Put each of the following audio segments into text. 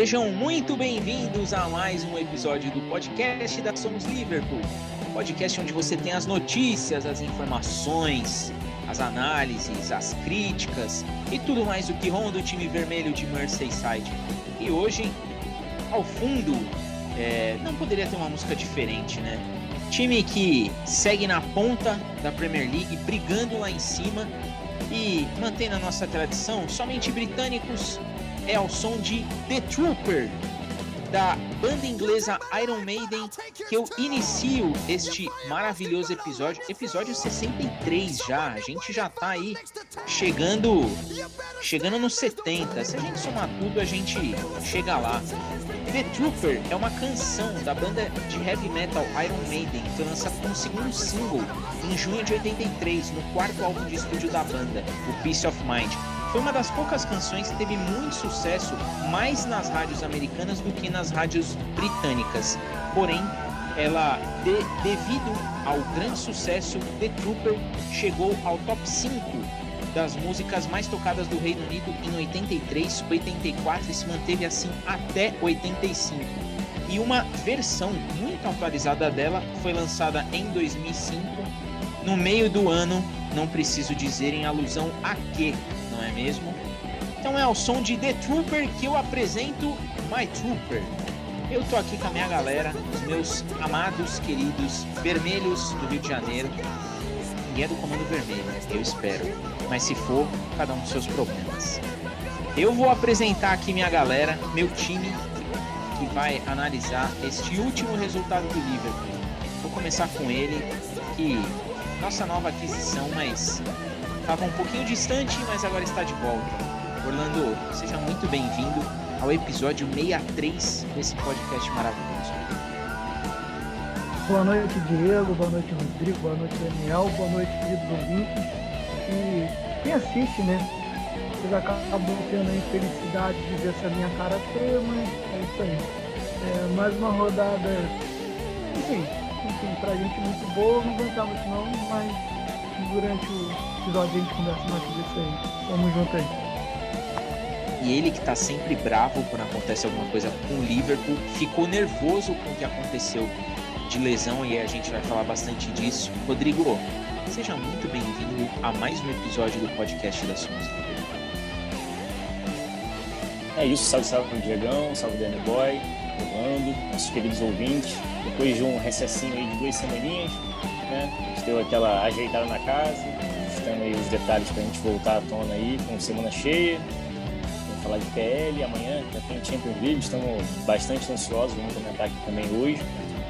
Sejam muito bem-vindos a mais um episódio do podcast da Somos Liverpool. Podcast onde você tem as notícias, as informações, as análises, as críticas e tudo mais do que ronda o time vermelho de Merseyside. E hoje, ao fundo, não poderia ter uma música diferente, né? Time que segue na ponta da Premier League, brigando lá em cima e mantendo a nossa tradição, somente britânicos, é ao som de The Trooper, da banda inglesa Iron Maiden, que eu inicio este maravilhoso episódio 63 já. A gente já tá aí chegando nos 70. Se a gente somar tudo, a gente chega lá. The Trooper é uma canção da banda de heavy metal Iron Maiden, foi lançada como segundo single em junho de 83, no quarto álbum de estúdio da banda, o Peace of Mind. Foi uma das poucas canções que teve muito sucesso mais nas rádios americanas do que nas rádios britânicas. Porém, ela, devido ao grande sucesso, The Trooper chegou ao top 5 das músicas mais tocadas do Reino Unido em 83, 84 e se manteve assim até 85. E uma versão muito atualizada dela foi lançada em 2005, no meio do ano, não preciso dizer em alusão a quê, não é mesmo? Então é ao som de The Trooper que eu apresento My Trooper. Eu tô aqui com a minha galera, os meus amados, queridos vermelhos do Rio de Janeiro. Ninguém é do Comando Vermelho, eu espero. Mas se for, cada um com seus problemas. Eu vou apresentar aqui minha galera, meu time, que vai analisar este último resultado do Liverpool. Vou começar com ele, que nossa nova aquisição, mas estava um pouquinho distante, mas agora está de volta. Orlando, seja muito bem-vindo ao episódio 63 desse podcast maravilhoso. Boa noite, Diego, boa noite, Rodrigo, boa noite, Daniel, boa noite, queridos ouvintes. E quem assiste, né? Vocês acabam tendo a infelicidade de ver essa minha cara feia, mas é isso aí. Mais uma rodada, enfim, pra gente muito boa, não aguentar muito não, mas durante o episódio a gente conversa mais sobre isso aí. Vamos junto aí. E ele que tá sempre bravo quando acontece alguma coisa com o Liverpool, ficou nervoso com o que aconteceu de lesão e a gente vai falar bastante disso. Rodrigo, seja muito bem-vindo a mais um episódio do podcast da Somos Liverpool. É isso, salve Diegão, salve Danny Boy, Orlando, nossos queridos ouvintes. Depois de um recessinho aí de 2 semaninhas, né? A gente deu aquela ajeitada na casa, estando aí os detalhes pra gente voltar à tona aí, com semana cheia. Vamos falar de PL amanhã, já tem Champions League, estamos bastante ansiosos, vamos comentar aqui também hoje.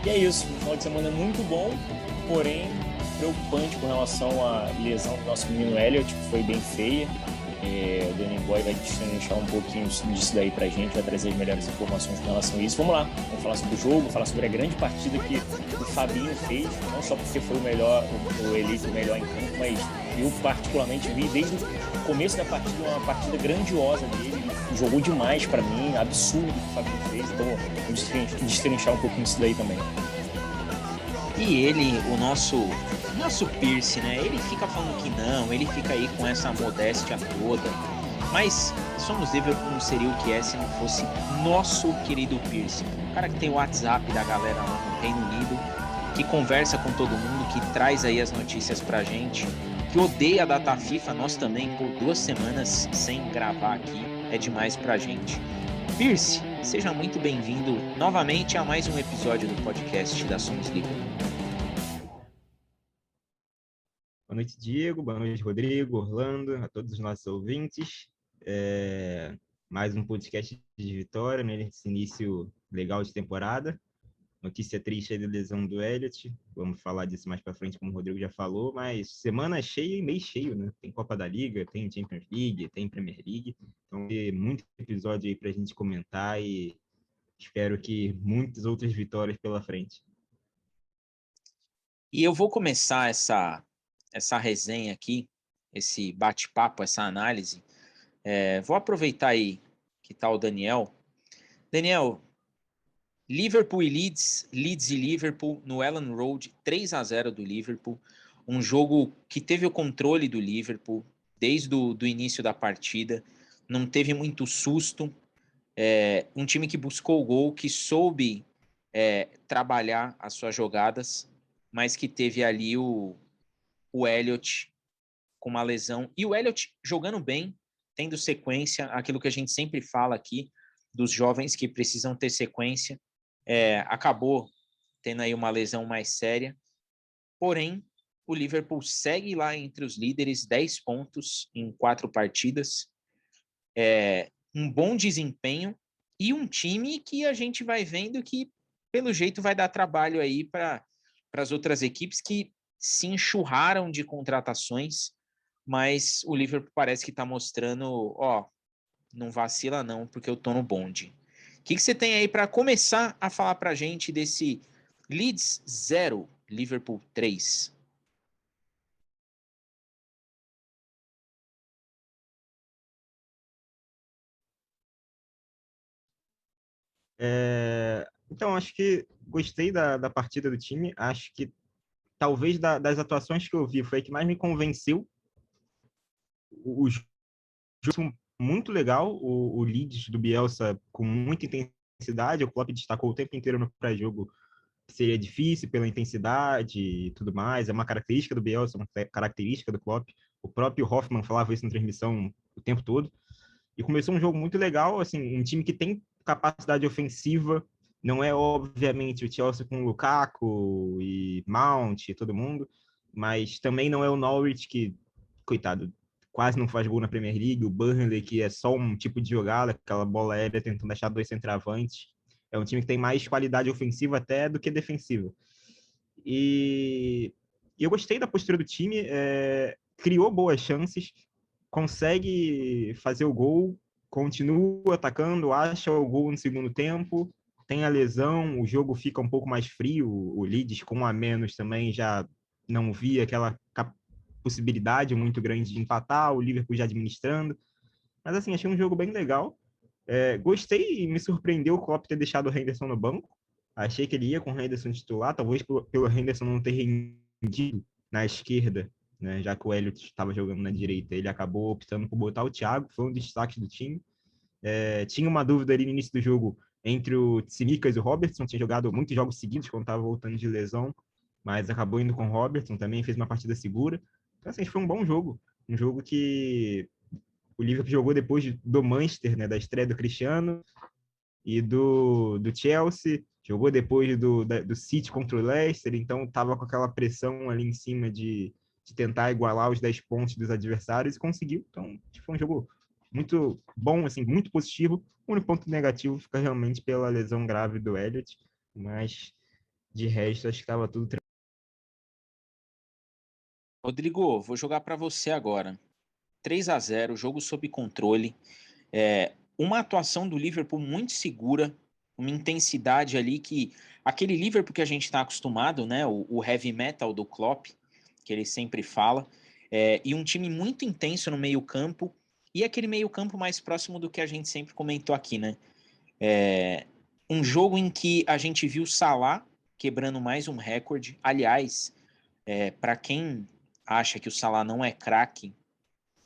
E é isso, um final de semana muito bom, porém preocupante com relação à lesão do nosso menino Elliot, que foi bem feia. O Danny Boy vai destrinchar um pouquinho disso daí pra gente, vai trazer as melhores informações com relação a isso. Vamos lá, vamos falar sobre o jogo, falar sobre a grande partida que o Fabinho fez, não só porque foi o eleito melhor em campo, mas eu particularmente vi desde o começo da partida uma partida grandiosa dele, ele jogou demais pra mim, absurdo o que o Fabinho fez, então vamos destrinchar um pouquinho disso daí também. E ele, o nosso Pierce, né? Ele fica falando que não, ele fica aí com essa modéstia toda. Mas Somos Liverpool não seria o que é se não fosse nosso querido Pierce. O cara que tem o WhatsApp da galera lá no Reino Unido, que conversa com todo mundo, que traz aí as notícias pra gente, que odeia a data FIFA, nós também, por 2 semanas sem gravar aqui, é demais pra gente. Pierce, seja muito bem-vindo novamente a mais um episódio do podcast da Somos Liverpool. Boa noite, Diego. Boa noite, Rodrigo, Orlando, a todos os nossos ouvintes. Mais um podcast de vitória, né? Nesse início legal de temporada. Notícia triste aí da lesão do Elliot. Vamos falar disso mais para frente, como o Rodrigo já falou. Mas semana cheia e mês cheio, né? Tem Copa da Liga, tem Champions League, tem Premier League. Então, tem muito episódio aí para a gente comentar e espero que muitas outras vitórias pela frente. E eu vou começar essa resenha aqui, esse bate-papo, essa análise. Vou aproveitar aí que tá o Daniel. Daniel, Liverpool e Leeds e Liverpool no Elland Road, 3-0 do Liverpool. Um jogo que teve o controle do Liverpool desde o início da partida. Não teve muito susto. Um time que buscou o gol, que soube trabalhar as suas jogadas, mas que teve ali o Elliott com uma lesão. E o Elliott jogando bem, tendo sequência, aquilo que a gente sempre fala aqui, dos jovens que precisam ter sequência. Acabou tendo aí uma lesão mais séria. Porém, o Liverpool segue lá entre os líderes, 10 pontos em 4 partidas. Um bom desempenho e um time que a gente vai vendo que, pelo jeito, vai dar trabalho aí para as outras equipes que se enxurraram de contratações, mas o Liverpool parece que está mostrando, não vacila não, porque eu tô no bonde. O que você tem aí para começar a falar para a gente desse Leeds 0, Liverpool 3? Então, acho que gostei da partida do time. Acho que talvez das atuações que eu vi foi a que mais me convenceu. O jogo muito legal, o Leeds do Bielsa com muita intensidade. O Klopp destacou o tempo inteiro no pré-jogo que seria difícil pela intensidade e tudo mais. É uma característica do Bielsa, uma característica do Klopp. O próprio Hoffman falava isso na transmissão o tempo todo. E começou um jogo muito legal, assim, um time que tem capacidade ofensiva. Não é, obviamente, o Chelsea com o Lukaku e Mount e todo mundo, mas também não é o Norwich que, coitado, quase não faz gol na Premier League, o Burnley que é só um tipo de jogada, aquela bola aérea tentando achar 2 centroavantes. É um time que tem mais qualidade ofensiva até do que defensiva. E eu gostei da postura do time, criou boas chances, consegue fazer o gol, continua atacando, acha o gol no segundo tempo, tem a lesão, o jogo fica um pouco mais frio, o Leeds com um a menos também já não via aquela possibilidade muito grande de empatar, o Liverpool já administrando, mas assim, achei um jogo bem legal. Gostei e me surpreendeu o Klopp ter deixado o Henderson no banco. Achei que ele ia com o Henderson titular, talvez pelo Henderson não ter rendido na esquerda, né, já que o Elliott estava jogando na direita. Ele acabou optando por botar o Thiago, foi um destaque do time. Tinha uma dúvida ali no início do jogo entre o Tsimikas e o Robertson, tinha jogado muitos jogos seguidos quando estava voltando de lesão, mas acabou indo com o Robertson também, fez uma partida segura. Então, assim, foi um bom jogo. Um jogo que o Liverpool jogou depois do Manchester, né, da estreia do Cristiano, e do Chelsea, jogou depois do City contra o Leicester, então estava com aquela pressão ali em cima de tentar igualar os 10 pontos dos adversários e conseguiu. Então, foi um jogo muito bom, assim, muito positivo. O único ponto negativo fica realmente pela lesão grave do Elliott, mas de resto acho que estava tudo tranquilo. Rodrigo, vou jogar para você agora. 3-0, jogo sob controle. Uma atuação do Liverpool muito segura, uma intensidade ali que aquele Liverpool que a gente está acostumado, né, o heavy metal do Klopp, que ele sempre fala, e um time muito intenso no meio-campo e aquele meio-campo mais próximo do que a gente sempre comentou aqui, né? Um jogo em que a gente viu Salah quebrando mais um recorde. Aliás, para quem acha que o Salah não é craque,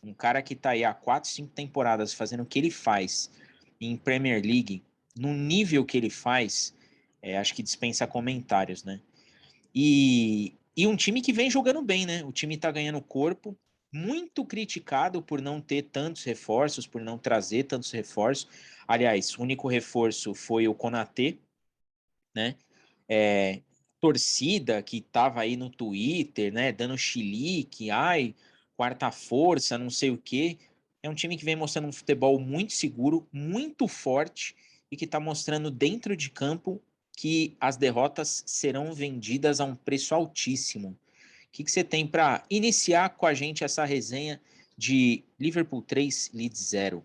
um cara que tá aí há 4, 5 temporadas fazendo o que ele faz em Premier League, no nível que ele faz, acho que dispensa comentários, né? E um time que vem jogando bem, né? O time tá ganhando corpo, muito criticado por não ter tantos reforços, por não trazer tantos reforços. Aliás, o único reforço foi o Konaté, né? Torcida que tava aí no Twitter, né? Dando chilique, ai, quarta força, não sei o quê. É um time que vem mostrando um futebol muito seguro, muito forte e que está mostrando dentro de campo que as derrotas serão vendidas a um preço altíssimo. O que você tem para iniciar com a gente essa resenha de Liverpool 3, Leeds 0?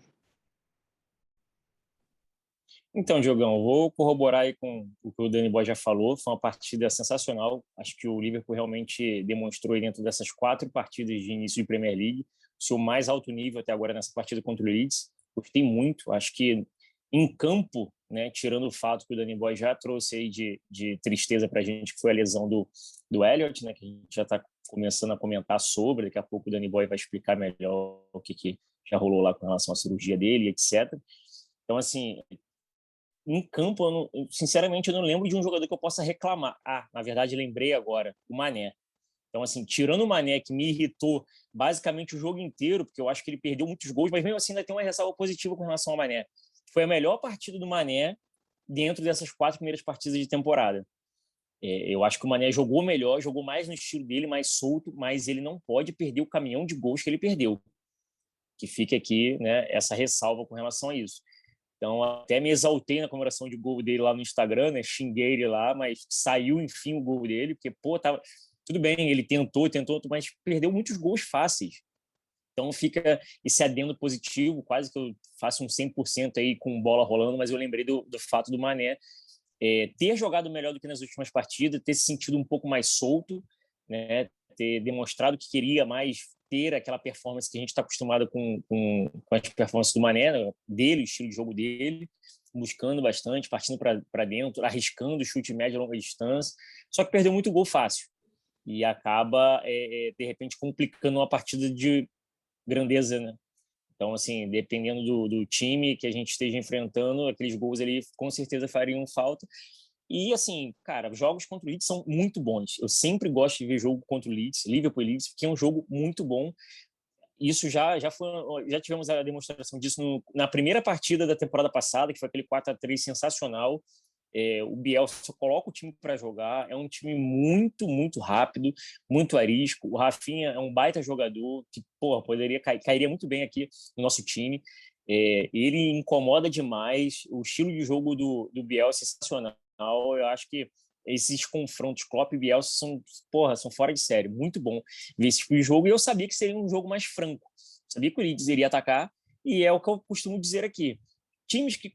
Então, Diogão, vou corroborar aí com o que o Danny Boy já falou. Foi uma partida sensacional. Acho que o Liverpool realmente demonstrou aí dentro dessas 4 partidas de início de Premier League o seu mais alto nível até agora nessa partida contra o Leeds. Gostei muito. Acho que em campo, né, tirando o fato que o Danny Boy já trouxe aí de tristeza para a gente, que foi a lesão do Elliott, né, que a gente já está começando a comentar sobre. Daqui a pouco o Danny Boy vai explicar melhor o que já rolou lá com relação à cirurgia dele, etc. Então, assim, em campo, sinceramente, eu não lembro de um jogador que eu possa reclamar. Na verdade, lembrei agora, o Mané. Então, assim, tirando o Mané, que me irritou basicamente o jogo inteiro, porque eu acho que ele perdeu muitos gols, mas mesmo assim ainda tem uma ressalva positiva com relação ao Mané. Foi a melhor partida do Mané dentro dessas 4 primeiras partidas de temporada. Eu acho que o Mané jogou melhor, jogou mais no estilo dele, mais solto, mas ele não pode perder o caminhão de gols que ele perdeu. Que fica aqui, né, essa ressalva com relação a isso. Então, até me exaltei na comemoração de gol dele lá no Instagram, né? Xinguei ele lá, mas saiu, enfim, o gol dele, porque, pô, tava... Tudo bem, ele tentou, mas perdeu muitos gols fáceis. Então, fica esse adendo positivo, quase que eu faço um 100% aí com bola rolando, mas eu lembrei do fato do Mané ter jogado melhor do que nas últimas partidas, ter se sentido um pouco mais solto, né? Ter demonstrado que queria mais ter aquela performance que a gente está acostumado com as performances do Mané, né? Dele, o estilo de jogo dele, buscando bastante, partindo para dentro, arriscando chute médio e longa distância, só que perdeu muito gol fácil e acaba, de repente, complicando uma partida de grandeza, né? Então, assim, dependendo do time que a gente esteja enfrentando, aqueles gols ali com certeza fariam falta. E, assim, cara, jogos contra o Leeds são muito bons. Eu sempre gosto de ver jogo contra o Leeds, Liverpool e Leeds, porque é um jogo muito bom. Isso já tivemos a demonstração disso na primeira partida da temporada passada, que foi aquele 4-3 sensacional. O Bielsa coloca o time para jogar, é um time muito, muito rápido, muito arisco. O Rafinha é um baita jogador que, porra, cairia muito bem aqui no nosso time. Ele incomoda demais, o estilo de jogo do Bielsa é sensacional. Eu acho que esses confrontos Klopp e Bielsa são fora de série. Muito bom ver esse tipo de jogo. E eu sabia que seria um jogo mais franco. Sabia que o Leeds iria atacar. E é o que eu costumo dizer aqui. Times que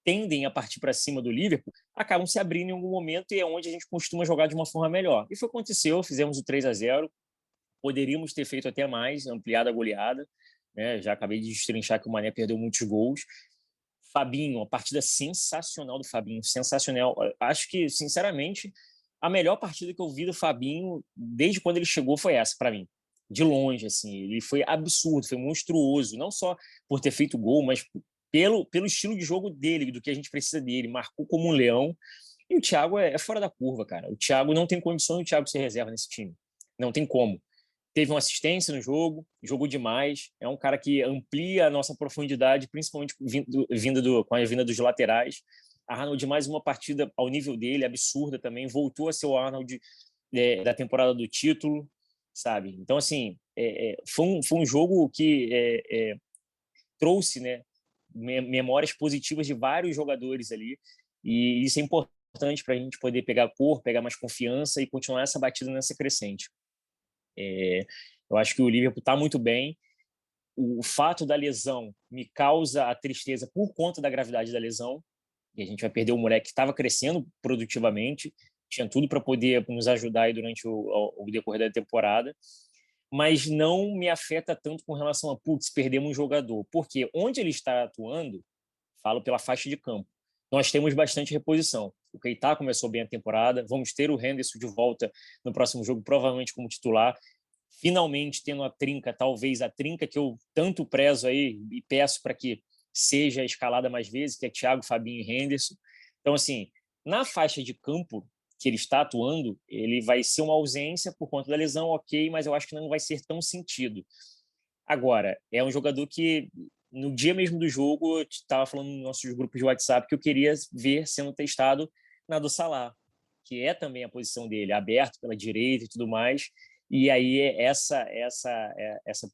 tendem a partir para cima do Liverpool acabam se abrindo em algum momento e é onde a gente costuma jogar de uma forma melhor. E foi o que aconteceu. Fizemos o 3-0. Poderíamos ter feito até mais, ampliado a goleada. Né? Já acabei de destrinchar que o Mané perdeu muitos gols. Fabinho, uma partida sensacional do Fabinho, sensacional. Acho que, sinceramente, a melhor partida que eu vi do Fabinho desde quando ele chegou foi essa, para mim. De longe, assim. Ele foi absurdo, foi monstruoso. Não só por ter feito gol, mas pelo estilo de jogo dele, do que a gente precisa dele. Marcou como um leão. E o Thiago é fora da curva, cara. O Thiago não tem condição de o Thiago ser reserva nesse time. Não tem como. Teve uma assistência no jogo, jogou demais. É um cara que amplia a nossa profundidade, principalmente com a vinda dos laterais. Arnold, mais uma partida ao nível dele, absurda também. Voltou a ser o Arnold da temporada do título, sabe? Então, assim, foi um jogo que trouxe, né, memórias positivas de vários jogadores ali. E isso é importante para a gente poder pegar cor, pegar mais confiança e continuar essa batida nessa crescente. Eu acho que o Liverpool está muito bem. O fato da lesão me causa a tristeza por conta da gravidade da lesão. E a gente vai perder o moleque que estava crescendo produtivamente, tinha tudo para poder nos ajudar aí durante o decorrer da temporada. Mas não me afeta tanto com relação a, perdemos um jogador. Porque onde ele está atuando, falo pela faixa de campo, nós temos bastante reposição. O Keita começou bem a temporada, vamos ter o Henderson de volta no próximo jogo, provavelmente como titular, finalmente tendo talvez a trinca que eu tanto prezo aí e peço para que seja escalada mais vezes, que é Thiago, Fabinho e Henderson. Então, assim, na faixa de campo que ele está atuando, ele vai ser uma ausência por conta da lesão, ok, mas eu acho que não vai ser tão sentido. Agora, é um jogador que no dia mesmo do jogo, eu estava falando nos nossos grupos de WhatsApp que eu queria ver sendo testado na do Salah, que é também a posição dele, aberto pela direita e tudo mais. E aí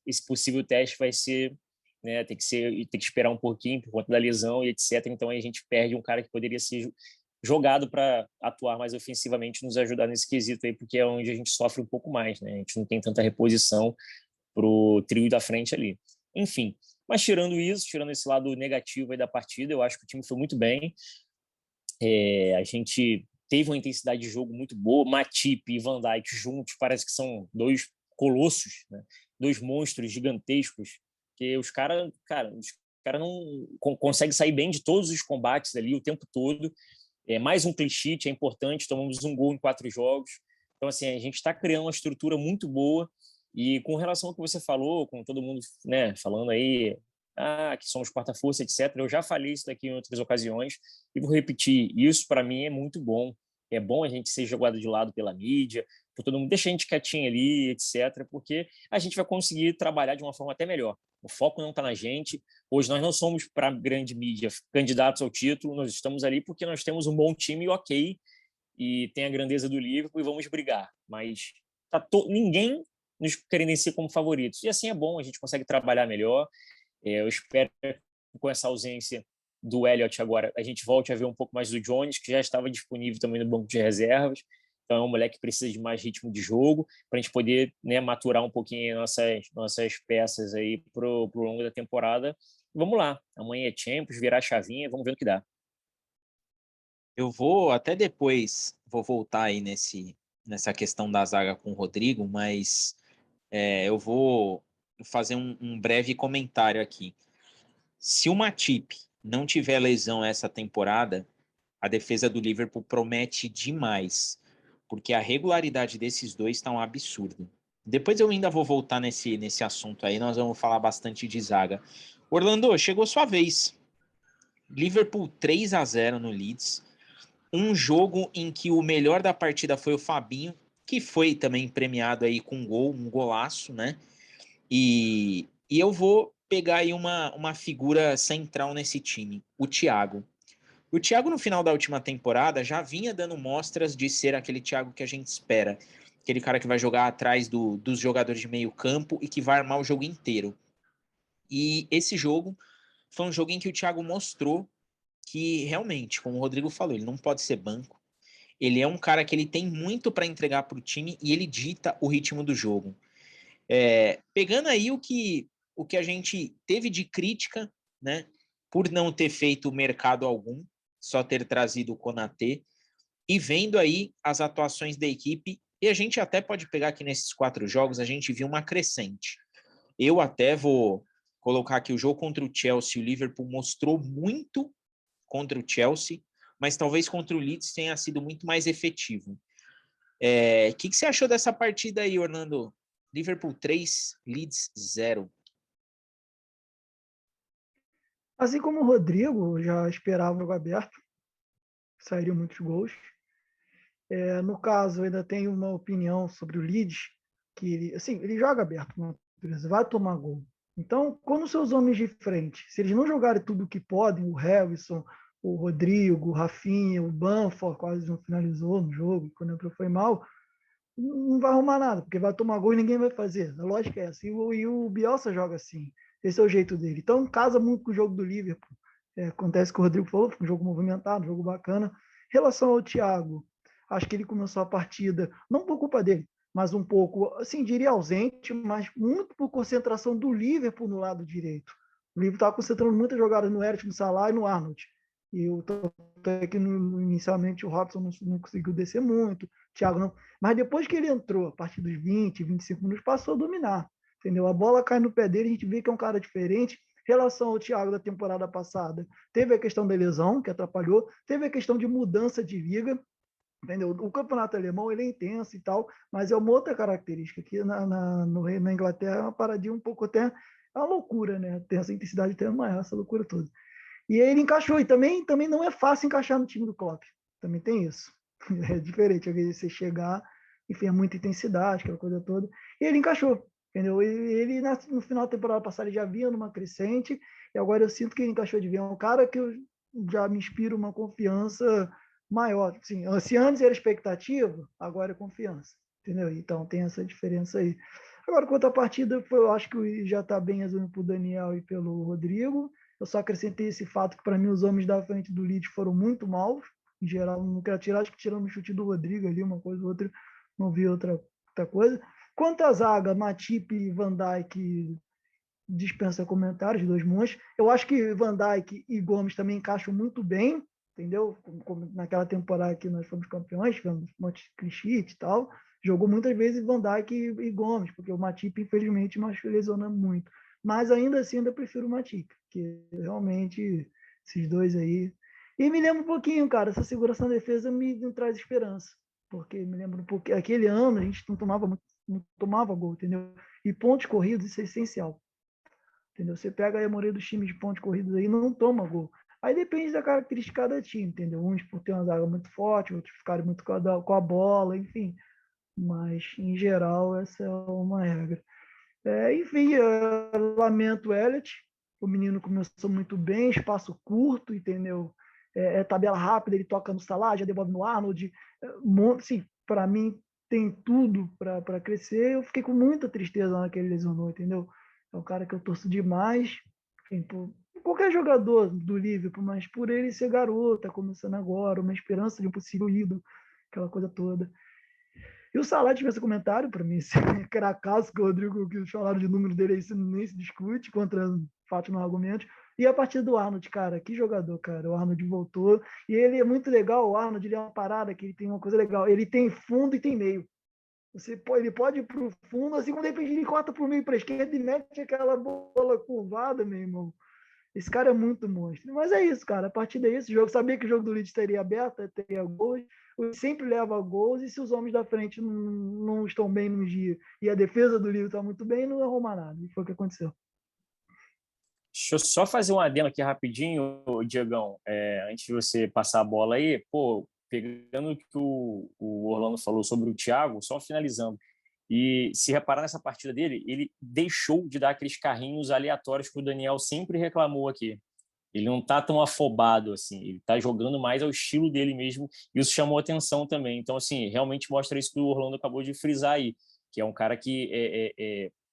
esse possível teste vai ser, né, tem que esperar um pouquinho por conta da lesão e etc. Então aí a gente perde um cara que poderia ser jogado para atuar mais ofensivamente, nos ajudar nesse quesito aí, porque é onde a gente sofre um pouco mais, né? A gente não tem tanta reposição pro trio da frente ali. Enfim, mas tirando esse lado negativo aí da partida, eu acho que o time foi muito bem. A gente teve uma intensidade de jogo muito boa. Matip e Van Dijk juntos parece que são dois colossos, né? Dois monstros gigantescos, que os caras não conseguem sair bem de todos os combates ali o tempo todo. Mais um clean sheet é importante, tomamos um gol em 4 jogos. Então, assim, a gente está criando uma estrutura muito boa. E com relação ao que você falou, com todo mundo, né, falando aí, que somos quarta-força, etc. Eu já falei isso daqui em outras ocasiões e vou repetir. Isso, para mim, é muito bom. É bom a gente ser jogado de lado pela mídia, por todo mundo, deixa a gente quietinho ali, etc., porque a gente vai conseguir trabalhar de uma forma até melhor. O foco não está na gente. Hoje nós não somos, para a grande mídia, candidatos ao título, nós estamos ali porque nós temos um bom time, ok, e tem a grandeza do Liverpool e vamos brigar. Mas ninguém nos credencia como favoritos. E assim é bom, a gente consegue trabalhar melhor. Eu espero que com essa ausência do Elliott agora, a gente volte a ver um pouco mais do Jones, que já estava disponível também no banco de reservas. Então é um moleque que precisa de mais ritmo de jogo para a gente poder, né, maturar um pouquinho nossas peças aí pro longo da temporada. Vamos lá, amanhã é Champions, virar a chavinha, vamos ver o que dá. Eu vou até depois, vou voltar aí nessa questão da zaga com o Rodrigo, mas eu vou fazer um breve comentário aqui. Se o Matip não tiver lesão essa temporada, a defesa do Liverpool promete demais, porque a regularidade desses dois está um absurdo. Depois eu ainda vou voltar nesse assunto aí, nós vamos falar bastante de zaga. Orlando, chegou sua vez. Liverpool 3-0 no Leeds. Um jogo em que o melhor da partida foi o Fabinho, que foi também premiado aí com um gol, um golaço, né? E eu vou pegar aí uma figura central nesse time, o Thiago. O Thiago, no final da última temporada, já vinha dando mostras de ser aquele Thiago que a gente espera. Aquele cara que vai jogar atrás dos jogadores de meio campo e que vai armar o jogo inteiro. E esse jogo foi um jogo em que o Thiago mostrou que realmente, como o Rodrigo falou, ele não pode ser banco. Ele é um cara que ele tem muito para entregar para o time e ele dita o ritmo do jogo. Pegando aí o que a gente teve de crítica, né, por não ter feito mercado algum, só ter trazido o Konaté, e vendo aí as atuações da equipe, e a gente até pode pegar aqui nesses 4 jogos, a gente viu uma crescente. Eu até vou colocar aqui o jogo contra o Chelsea, o Liverpool mostrou muito contra o Chelsea, mas talvez contra o Leeds tenha sido muito mais efetivo. O que você achou dessa partida aí, Orlando? Liverpool 3, Leeds 0. Assim como o Rodrigo, eu já esperava o jogo aberto, sairiam muitos gols. No caso, eu ainda tenho uma opinião sobre o Leeds, que ele joga aberto, vai tomar gol. Então, quando seus homens de frente, se eles não jogarem tudo o que podem, o Harrison, o Rodrigo, o Rafinha, o Bamford quase não finalizou no jogo, quando entrou foi mal, não vai arrumar nada, porque vai tomar gol e ninguém vai fazer. A lógica é essa. E o Bielsa joga assim. Esse é o jeito dele. Então, casa muito com o jogo do Liverpool. Acontece que o Rodrigo falou, foi um jogo movimentado, um jogo bacana. Em relação ao Thiago, acho que ele começou a partida, não por culpa dele, mas um pouco, assim, diria ausente, mas muito por concentração do Liverpool no lado direito. O Liverpool estava concentrando muitas jogadas no Eric, no Salah e no Arnold. E o tanto que inicialmente o Robson não conseguiu descer muito, o Thiago não. Mas depois que ele entrou, a partir dos 20, 25 minutos, passou a dominar. Entendeu? A bola cai no pé dele, a gente vê que é um cara diferente. Em relação ao Thiago da temporada passada, teve a questão da lesão, que atrapalhou, teve a questão de mudança de liga, entendeu? O campeonato alemão ele é intenso e tal, mas é uma outra característica, que na Inglaterra é uma paradinha um pouco até uma loucura, né? Tem essa intensidade até maior, essa loucura toda. E aí ele encaixou, e também não é fácil encaixar no time do Klopp, também tem isso. É diferente, às vezes você chegar, enfim, é muita intensidade, aquela coisa toda, e ele encaixou, entendeu? Ele no final da temporada passada ele já vinha numa crescente, e agora eu sinto que ele encaixou de vez. É um cara que eu já me inspiro uma confiança maior. Assim, se antes era expectativa, agora é confiança, entendeu? Então tem essa diferença aí. Agora, quanto à partida, eu acho que já está bem resumido para o Daniel e pelo Rodrigo. Eu só acrescentei esse fato que, para mim, os homens da frente do Leeds foram muito maus. Em geral, não quero tirar, acho que tirando o chute do Rodrigo ali, uma coisa ou outra, não vi outra coisa. Quanto à zaga, Matip e Van Dijk dispensa comentários, 2 monstros. Eu acho que Van Dijk e Gomes também encaixam muito bem, entendeu? Como naquela temporada que nós fomos campeões, tivemos um monte de clean e tal. Jogou muitas vezes Van Dijk e Gomes, porque o Matip, infelizmente, nos lesiona muito. Mas ainda assim, ainda prefiro o Matip, porque realmente esses dois aí. E me lembra um pouquinho, cara, essa segurança na defesa me traz esperança, porque me lembra um pouquinho. Aquele ano a gente não tomava gol, entendeu? E pontos corridos, isso é essencial. entendeu? Você pega aí a maioria dos times de pontos corridos aí não toma gol. Aí depende da característica de cada time, entendeu? Uns por ter uma zaga muito forte, outros ficarem muito com a bola, enfim. Mas, em geral, essa é uma regra. Enfim, lamento o Elliot. O menino começou muito bem, espaço curto, entendeu? Tabela rápida, ele toca no Salah, já devolve no Arnold. Sim, para mim, tem tudo para crescer. Eu fiquei com muita tristeza na hora que ele lesionou, entendeu? É um cara que eu torço demais. Enfim, por qualquer jogador do Liverpool, mas por ele ser garoto, tá começando agora, uma esperança de um possível ídolo, aquela coisa toda. E o Salah tinha esse comentário, para mim, esse cracaço que o Rodrigo, que falaram de número dele aí, isso nem se discute, contra fatos não argumentos. E a partida do Arnold, cara, que jogador, cara. O Arnold voltou. E ele é muito legal, o Arnold, ele é uma parada que ele tem uma coisa legal. Ele tem fundo e tem meio. Ele pode ir pro fundo, assim, quando ele corta pro meio para esquerda e mete aquela bola curvada, meu irmão. Esse cara é muito monstro. Mas é isso, cara. A partir daí, esse jogo, sabia que o jogo do Leeds teria aberto, teria gols. Ele sempre leva gols, e se os homens da frente não estão bem num dia e a defesa do Leeds está muito bem, não arruma nada. E foi o que aconteceu. Deixa eu só fazer um adendo aqui rapidinho, Diegão, antes de você passar a bola aí. Pô, pegando o que o Orlando falou sobre o Thiago, só finalizando. E se reparar nessa partida dele, ele deixou de dar aqueles carrinhos aleatórios que o Daniel sempre reclamou aqui. Ele não está tão afobado assim, ele está jogando mais ao estilo dele mesmo, e isso chamou atenção também. Então, assim, realmente mostra isso que o Orlando acabou de frisar aí, que é um cara que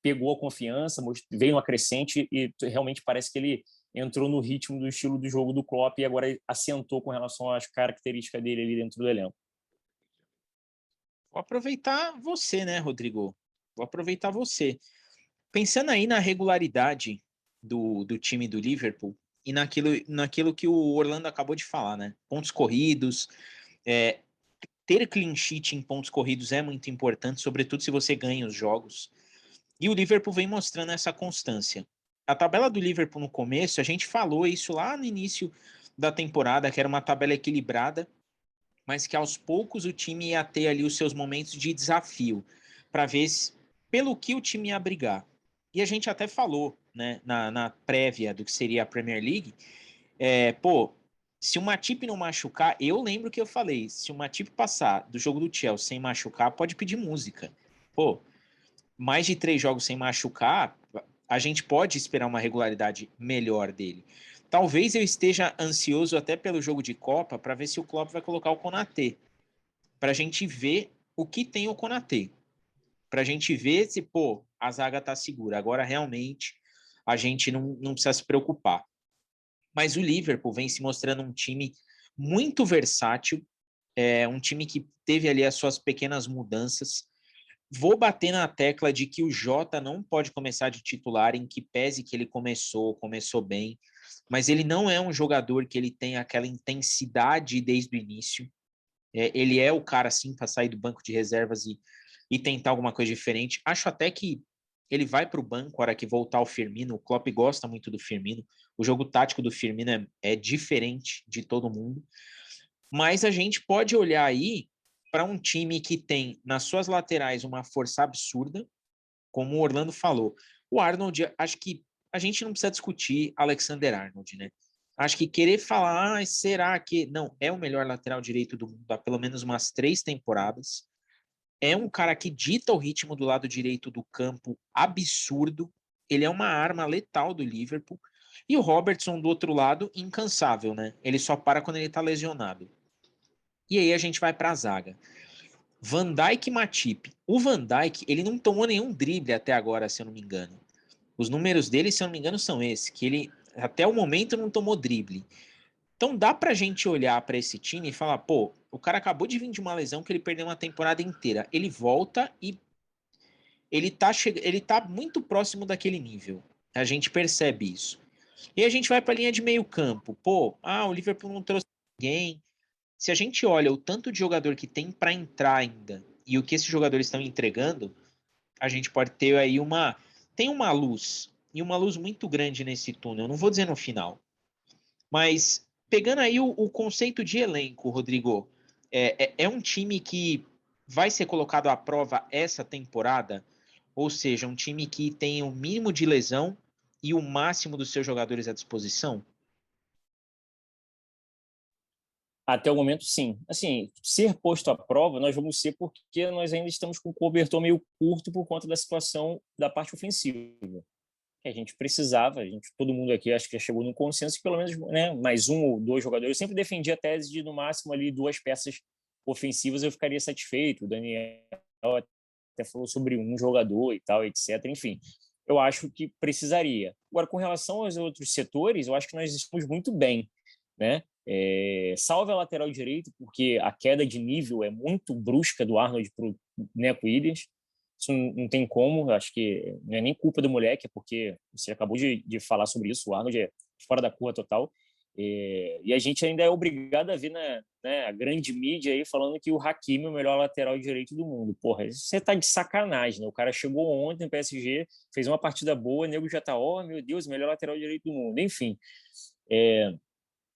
pegou a confiança, veio uma crescente e realmente parece que ele entrou no ritmo do estilo do jogo do Klopp e agora assentou com relação às características dele ali dentro do elenco. Vou aproveitar você, né, Rodrigo? Vou aproveitar você. Pensando aí na regularidade do time do Liverpool e naquilo que o Orlando acabou de falar, né? Pontos corridos, ter clean sheet em pontos corridos é muito importante, sobretudo se você ganha os jogos. E o Liverpool vem mostrando essa constância. A tabela do Liverpool no começo, a gente falou isso lá no início da temporada, que era uma tabela equilibrada, mas que aos poucos o time ia ter ali os seus momentos de desafio, para ver pelo que o time ia brigar. E a gente até falou, né, na prévia do que seria a Premier League, se o Matip não machucar, eu lembro que eu falei, se o Matip passar do jogo do Chelsea sem machucar, pode pedir música. Pô, mais de 3 jogos sem machucar, a gente pode esperar uma regularidade melhor dele. Talvez eu esteja ansioso até pelo jogo de Copa para ver se o Klopp vai colocar o Konaté, para a gente ver o que tem o Konaté, para a gente ver se, a zaga está segura. Agora, realmente, a gente não precisa se preocupar. Mas o Liverpool vem se mostrando um time muito versátil, um time que teve ali as suas pequenas mudanças. Vou bater na tecla de que o Jota não pode começar de titular, em que pese que ele começou bem, mas ele não é um jogador que ele tem aquela intensidade desde o início. Ele é o cara, assim, para sair do banco de reservas e tentar alguma coisa diferente. Acho até que ele vai para o banco na hora que voltar o Firmino. O Klopp gosta muito do Firmino. O jogo tático do Firmino é diferente de todo mundo. Mas a gente pode olhar aí para um time que tem nas suas laterais uma força absurda, como o Orlando falou. O Arnold, acho que a gente não precisa discutir Alexander Arnold, né? Acho que querer falar, será que... Não, é o melhor lateral direito do mundo há pelo menos umas 3 temporadas. É um cara que dita o ritmo do lado direito do campo, absurdo. Ele é uma arma letal do Liverpool. E o Robertson, do outro lado, incansável, né? Ele só para quando ele tá lesionado. E aí a gente vai para a zaga. Van Dijk e Matip. O Van Dijk, ele não tomou nenhum drible até agora, se eu não me engano. Os números dele, se eu não me engano, são esses, que ele até o momento não tomou drible. Então dá pra gente olhar para esse time e falar, o cara acabou de vir de uma lesão que ele perdeu uma temporada inteira. Ele volta e ele tá muito próximo daquele nível. A gente percebe isso. E a gente vai para a linha de meio campo. O Liverpool não trouxe ninguém. Se a gente olha o tanto de jogador que tem para entrar ainda e o que esses jogadores estão entregando, a gente pode ter aí tem uma luz, e uma luz muito grande nesse túnel. Não vou dizer no final, mas pegando aí o conceito de elenco, Rodrigo, é um time que vai ser colocado à prova essa temporada, ou seja, um time que tem o mínimo de lesão e o máximo dos seus jogadores à disposição? Até o momento, sim. Assim, ser posto à prova, nós vamos ser porque nós ainda estamos com o cobertor meio curto por conta da situação da parte ofensiva. Que a gente precisava, todo mundo aqui acho que já chegou num consenso que pelo menos, né, mais um ou dois jogadores. Eu sempre defendi a tese de, no máximo, ali 2 peças ofensivas eu ficaria satisfeito. O Daniel até falou sobre um jogador e tal, etc. Enfim, eu acho que precisaria. Agora, com relação aos outros setores, eu acho que nós estamos muito bem, né? Salve a lateral direito, porque a queda de nível é muito brusca do Arnold para o Neco Williams. Isso não tem como, acho que não é nem culpa do moleque, é porque você acabou de falar sobre isso, o Arnold é fora da curva total. E a gente ainda é obrigado a ver a grande mídia aí falando que o Hakimi é o melhor lateral direito do mundo. Porra, você tá de sacanagem, né? O cara chegou ontem no PSG, fez uma partida boa, o nego já tá, meu Deus, melhor lateral direito do mundo. Enfim,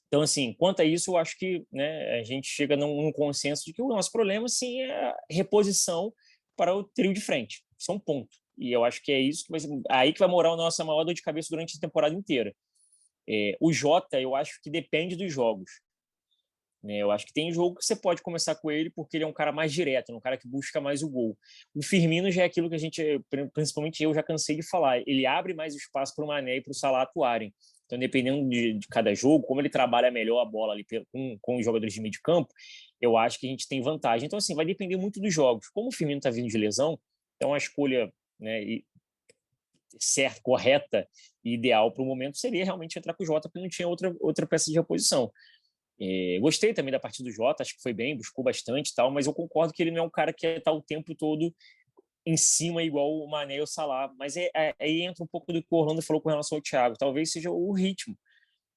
então, assim, quanto a isso, eu acho que, né, a gente chega num consenso de que o nosso problema, sim, é a reposição para o trio de frente. Isso é um ponto. E eu acho que é isso que vai ser, aí que vai morar a nossa maior dor de cabeça durante a temporada inteira. O Jota, eu acho que depende dos jogos. Né? Eu acho que tem jogo que você pode começar com ele porque ele é um cara mais direto, um cara que busca mais o gol. O Firmino já é aquilo que a gente, principalmente eu, já cansei de falar. Ele abre mais espaço para o Mané e para o Salah atuarem. Então, dependendo de cada jogo, como ele trabalha melhor a bola ali com os jogadores de meio de campo, eu acho que a gente tem vantagem. Então, assim, vai depender muito dos jogos. Como o Firmino está vindo de lesão, então a escolha, né, certa, correta e ideal para o momento seria realmente entrar com o Jota, porque não tinha outra peça de reposição. Gostei também da partida do Jota, acho que foi bem, buscou bastante e tal, mas eu concordo que ele não é um cara que está o tempo todo em cima igual o Mané e o Salah, mas aí entra um pouco do que o Orlando falou com relação ao Thiago, talvez seja o ritmo,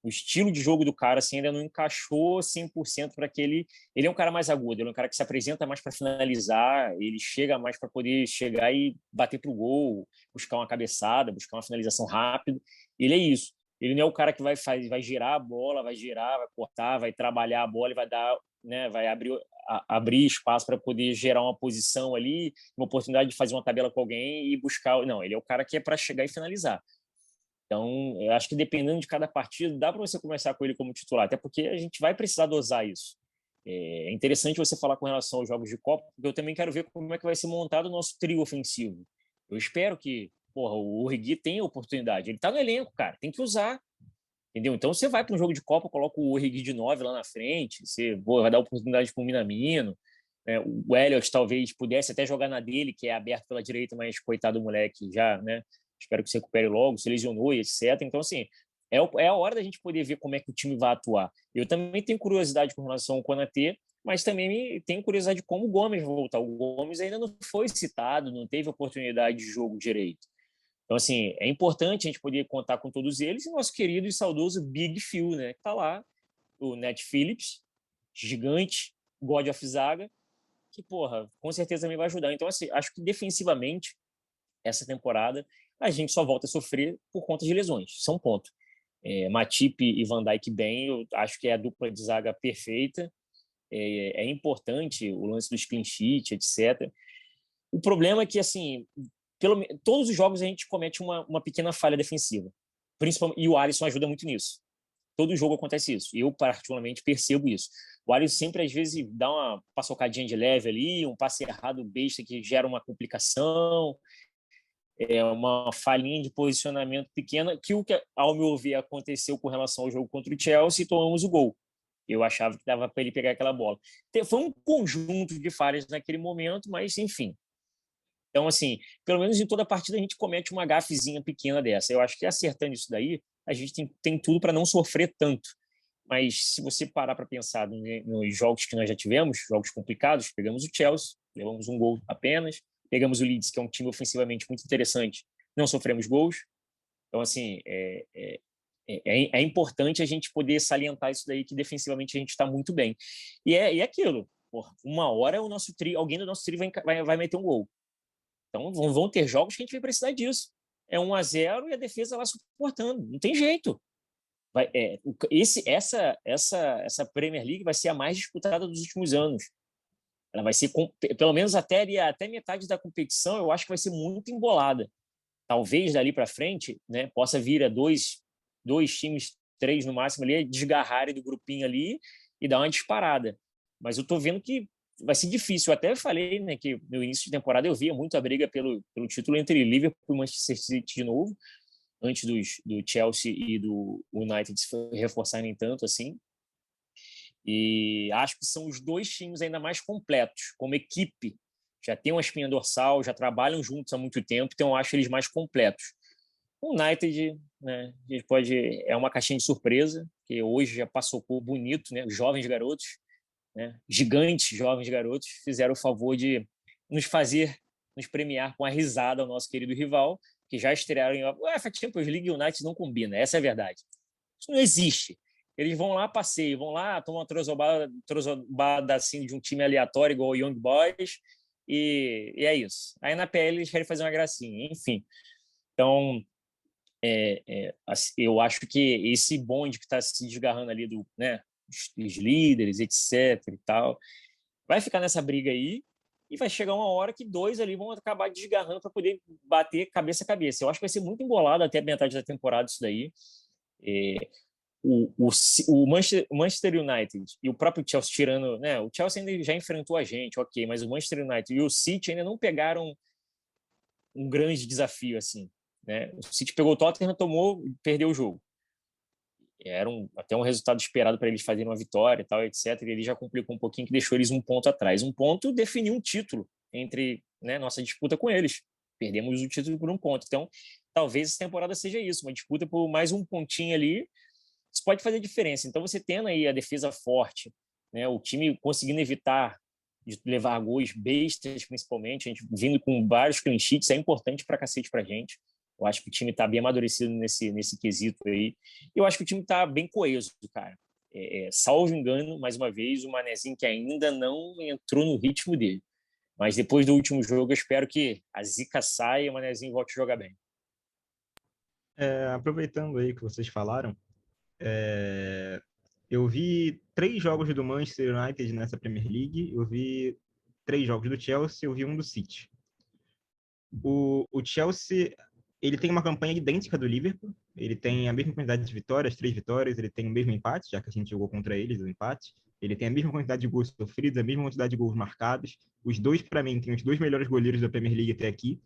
o estilo de jogo do cara assim, ainda não encaixou 100% para aquele. Ele é um cara mais agudo, ele é um cara que se apresenta mais para finalizar, ele chega mais para poder chegar e bater para o gol, buscar uma cabeçada, buscar uma finalização rápida. Ele é isso. Ele não é o cara que vai girar a bola, vai girar, vai cortar, vai trabalhar a bola e vai dar, né, vai abrir espaço para poder gerar uma posição ali, uma oportunidade de fazer uma tabela com alguém e buscar. Não, ele é o cara que é para chegar e finalizar. Então, eu acho que dependendo de cada partido, dá para você começar com ele como titular, até porque a gente vai precisar dosar isso. É interessante você falar com relação aos jogos de Copa, porque eu também quero ver como é que vai ser montado o nosso trio ofensivo. Eu espero que, o Origi tenha oportunidade. Ele está no elenco, cara, tem que usar. Entendeu? Então, você vai para um jogo de Copa, coloca o Origi de 9 lá na frente, você vai dar oportunidade para o Minamino. O Elliott talvez pudesse até jogar na dele, que é aberto pela direita, mas coitado do moleque já, né? Espero que se recupere logo, se lesionou e etc. Então, assim, é a hora da gente poder ver como é que o time vai atuar. Eu também tenho curiosidade com relação ao Konaté, mas também tenho curiosidade de como o Gomes vai voltar. O Gomes ainda não foi citado, não teve oportunidade de jogo direito. Então, assim, é importante a gente poder contar com todos eles e nosso querido e saudoso Big Phil, né? Que tá lá, o Nat Phillips, gigante, God of Zaga, que, com certeza também vai ajudar. Então, assim, acho que defensivamente, essa temporada, a gente só volta a sofrer por conta de lesões. Isso é um ponto. Matip e Van Dijk bem, eu acho que é a dupla de zaga perfeita. É importante o lance dos clean sheet, etc. O problema é que, assim, todos os jogos a gente comete uma pequena falha defensiva. Principalmente, e o Alisson ajuda muito nisso. Todo jogo acontece isso. Eu, particularmente, percebo isso. O Alisson sempre, às vezes, dá uma paçocadinha de leve ali, um passe errado besta que gera uma complicação, uma falhinha de posicionamento pequena, que ao meu ver, aconteceu com relação ao jogo contra o Chelsea e tomamos o gol. Eu achava que dava para ele pegar aquela bola. Foi um conjunto de falhas naquele momento, mas, enfim. Então, assim, pelo menos em toda partida a gente comete uma gafezinha pequena dessa. Eu acho que acertando isso daí, a gente tem tudo para não sofrer tanto. Mas se você parar para pensar nos jogos que nós já tivemos, jogos complicados, pegamos o Chelsea, levamos um gol apenas, pegamos o Leeds, que é um time ofensivamente muito interessante, não sofremos gols. Então, assim, é importante a gente poder salientar isso daí, que defensivamente a gente está muito bem. E é aquilo, uma hora alguém do nosso trio vai meter um gol. Então, vão ter jogos que a gente vai precisar disso. É 1-0 e a defesa lá suportando. Não tem jeito. Essa Premier League vai ser a mais disputada dos últimos anos. Ela vai ser, pelo menos até metade da competição, eu acho que vai ser muito embolada. talvez dali para frente, né, possa vir a dois times, 3 no máximo ali, desgarrarem do grupinho ali e dar uma disparada. Mas eu tô vendo que vai ser difícil. Eu até falei, né, que no início de temporada eu via muito a briga pelo título entre Liverpool e Manchester City de novo, antes do Chelsea e do United se reforçarem tanto assim. E acho que são os 2 times ainda mais completos, como equipe. Já tem uma espinha dorsal, já trabalham juntos há muito tempo, então eu acho eles mais completos. O United, né, a gente é uma caixinha de surpresa, que hoje já passou por bonito, né, jovens garotos, né, gigantes jovens garotos, fizeram o favor de nos premiar com a risada ao nosso querido rival, que já estrearam em UEFA Champions League e United não combina, essa é a verdade. Isso não existe. Eles vão lá, passeiam, vão lá, tomam uma trozobada assim, de um time aleatório, igual o Young Boys, e é isso. Aí na PL eles querem fazer uma gracinha, enfim. Então, eu acho que esse bonde que está se desgarrando ali né, dos líderes, etc. e tal, vai ficar nessa briga aí e vai chegar uma hora que 2 ali vão acabar desgarrando para poder bater cabeça a cabeça. Eu acho que vai ser muito embolado até a metade da temporada isso daí. O Manchester United e o próprio Chelsea tirando, né? O Chelsea ainda já enfrentou a gente, ok, mas o Manchester United e o City ainda não pegaram um grande desafio assim, né? O City pegou o Tottenham, perdeu o jogo. Era até um resultado esperado para eles fazerem uma vitória e tal, etc. E ele já complicou um pouquinho, que deixou eles um ponto atrás. Um ponto definiu um título entre, né, nossa disputa com eles. Perdemos o título por um ponto. Então, talvez essa temporada seja isso, uma disputa por mais um pontinho ali. Isso pode fazer diferença. Então, você tendo aí a defesa forte, né, o time conseguindo evitar de levar gols bestas, principalmente, a gente vindo com vários clean sheets, é importante pra cacete pra gente. Eu acho que o time está bem amadurecido nesse quesito aí. Eu acho que o time está bem coeso, cara. Salvo engano, mais uma vez, o Manezinho que ainda não entrou no ritmo dele. Mas depois do último jogo, eu espero que a zica saia e o Manezinho volte a jogar bem. Aproveitando aí que vocês falaram, eu vi 3 jogos do Manchester United nessa Premier League, eu vi 3 jogos do Chelsea, eu vi um do City. O Chelsea, ele tem uma campanha idêntica do Liverpool, ele tem a mesma quantidade de vitórias, 3 vitórias, ele tem o mesmo empate, já que a gente jogou contra eles, o empate. Ele tem a mesma quantidade de gols sofridos, a mesma quantidade de gols marcados. Os dois, para mim, têm os 2 melhores goleiros da Premier League até aqui.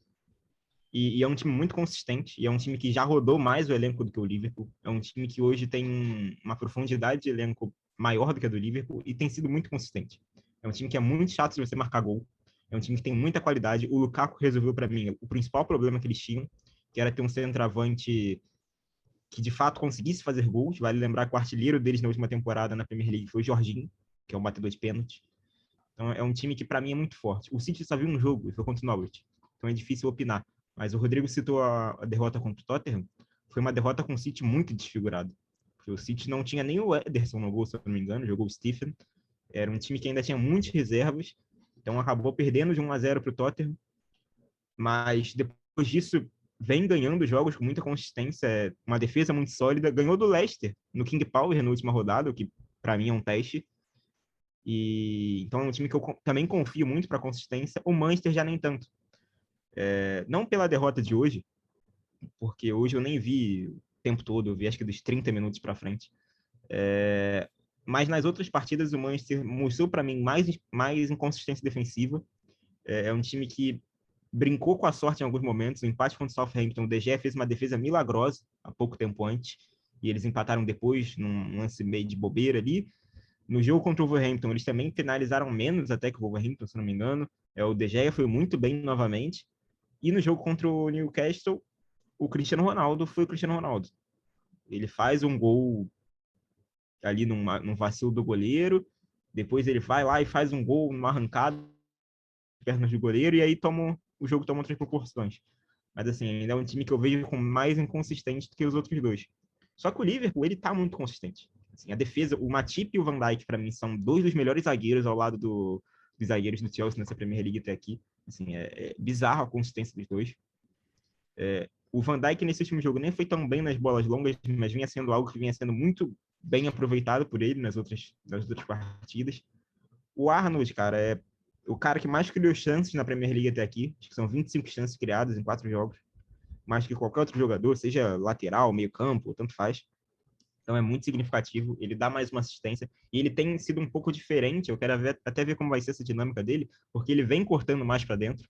E é um time muito consistente, e é um time que já rodou mais o elenco do que o Liverpool. É um time que hoje tem uma profundidade de elenco maior do que a do Liverpool e tem sido muito consistente. É um time que é muito chato de você marcar gol. É um time que tem muita qualidade. O Lukaku resolveu para mim o principal problema que eles tinham, que era ter um centroavante que de fato conseguisse fazer gols. Vale lembrar que o artilheiro deles na última temporada na Premier League foi o Jorginho, que é um batedor de pênalti. Então é um time que para mim é muito forte. O City só viu um jogo e foi contra o Norwich. Então é difícil opinar. Mas o Rodrigo citou a derrota contra o Tottenham. Foi uma derrota com o City muito desfigurado. Porque o City não tinha nem o Ederson no gol, se eu não me engano, jogou o Stephen. Era um time que ainda tinha muitas reservas. Então acabou perdendo de 1-0 para o Tottenham. Mas depois disso, vem ganhando jogos com muita consistência. Uma defesa muito sólida. Ganhou do Leicester no King Power na última rodada, o que para mim é um teste. Então é um time que eu também confio muito para consistência. O Manchester já nem tanto. Não pela derrota de hoje, porque hoje eu nem vi o tempo todo, eu vi acho que dos 30 minutos para frente. Mas nas outras partidas o Manchester mostrou para mim mais inconsistência defensiva. É um time que brincou com a sorte em alguns momentos. O empate contra o Southampton, o De Gea fez uma defesa milagrosa há pouco tempo antes, e eles empataram depois, num lance meio de bobeira ali. No jogo contra o Wolverhampton, eles também finalizaram menos até que o Wolverhampton, se não me engano. O De Gea foi muito bem novamente. E no jogo contra o Newcastle, o Cristiano Ronaldo foi o Cristiano Ronaldo. Ele faz um gol ali num vacilo do goleiro, depois ele vai lá e faz um gol numa arrancada pernas do goleiro, e aí o jogo toma outras proporções. Mas assim, ainda é um time que eu vejo com mais inconsistente do que os outros dois. Só que o Liverpool, ele tá muito consistente. Assim, a defesa, o Matip e o Van Dijk, para mim, são 2 dos melhores zagueiros ao lado dos zagueiros do Chelsea nessa Premier League até aqui. Assim, é bizarro a consistência dos dois. O Van Dijk nesse último jogo nem foi tão bem nas bolas longas, mas vinha sendo algo que vinha sendo muito bem aproveitado por ele nas outras partidas. O Arnold, cara, é o cara que mais criou chances na Premier League até aqui. Acho que são 25 chances criadas em 4 jogos. mais que qualquer outro jogador, seja lateral, meio campo, tanto faz. Então é muito significativo, ele dá mais uma assistência, e ele tem sido um pouco diferente, eu quero até ver como vai ser essa dinâmica dele, porque ele vem cortando mais para dentro,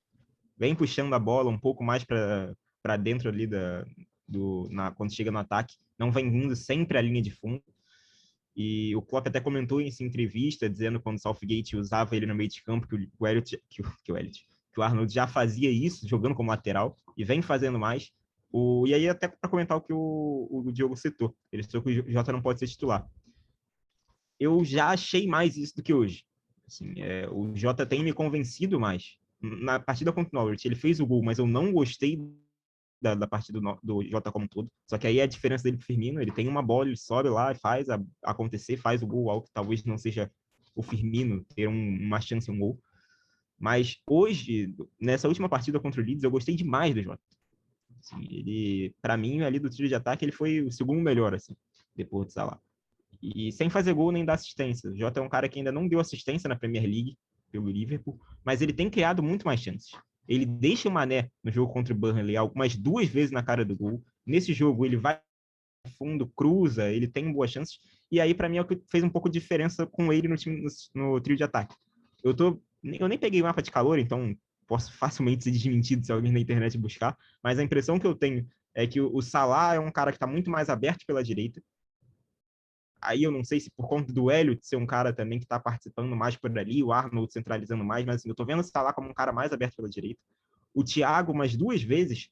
vem puxando a bola um pouco mais para dentro ali quando chega no ataque, não vem vindo sempre à linha de fundo. E o Klopp até comentou em sua entrevista, dizendo quando o Southgate usava ele no meio de campo, que o Arnold já fazia isso, jogando como lateral, e vem fazendo mais. E aí, até para comentar o que o Diogo citou, ele citou que o Jota não pode ser titular. Eu já achei mais isso do que hoje. Assim, o Jota tem me convencido mais. Na partida contra o Norwich, ele fez o gol, mas eu não gostei da partida do Jota como um todo. Só que aí é a diferença dele pro Firmino, ele tem uma bola, ele sobe lá e faz acontecer, faz o gol, algo que talvez não seja o Firmino ter uma chance, um gol. Mas hoje, nessa última partida contra o Leeds, eu gostei demais do Jota. Assim, ele, para mim, ali do trio de ataque, ele foi o segundo melhor, assim, depois do Salah. E sem fazer gol nem dar assistência. O Jota é um cara que ainda não deu assistência na Premier League pelo Liverpool, mas ele tem criado muito mais chances. Ele deixa o Mané no jogo contra o Burnley algumas 2 vezes na cara do gol. Nesse jogo ele vai fundo, cruza, ele tem boas chances. E aí para mim é o que fez um pouco de diferença com ele no time, no trio de ataque. Eu nem peguei o mapa de calor, então posso facilmente ser desmentido se alguém na internet buscar, mas a impressão que eu tenho é que o Salah é um cara que está muito mais aberto pela direita. Aí eu não sei se por conta do Elliott ser um cara também que está participando mais por ali, o Arnold centralizando mais, mas assim, eu tô vendo o Salah como um cara mais aberto pela direita. O Thiago, umas 2 vezes,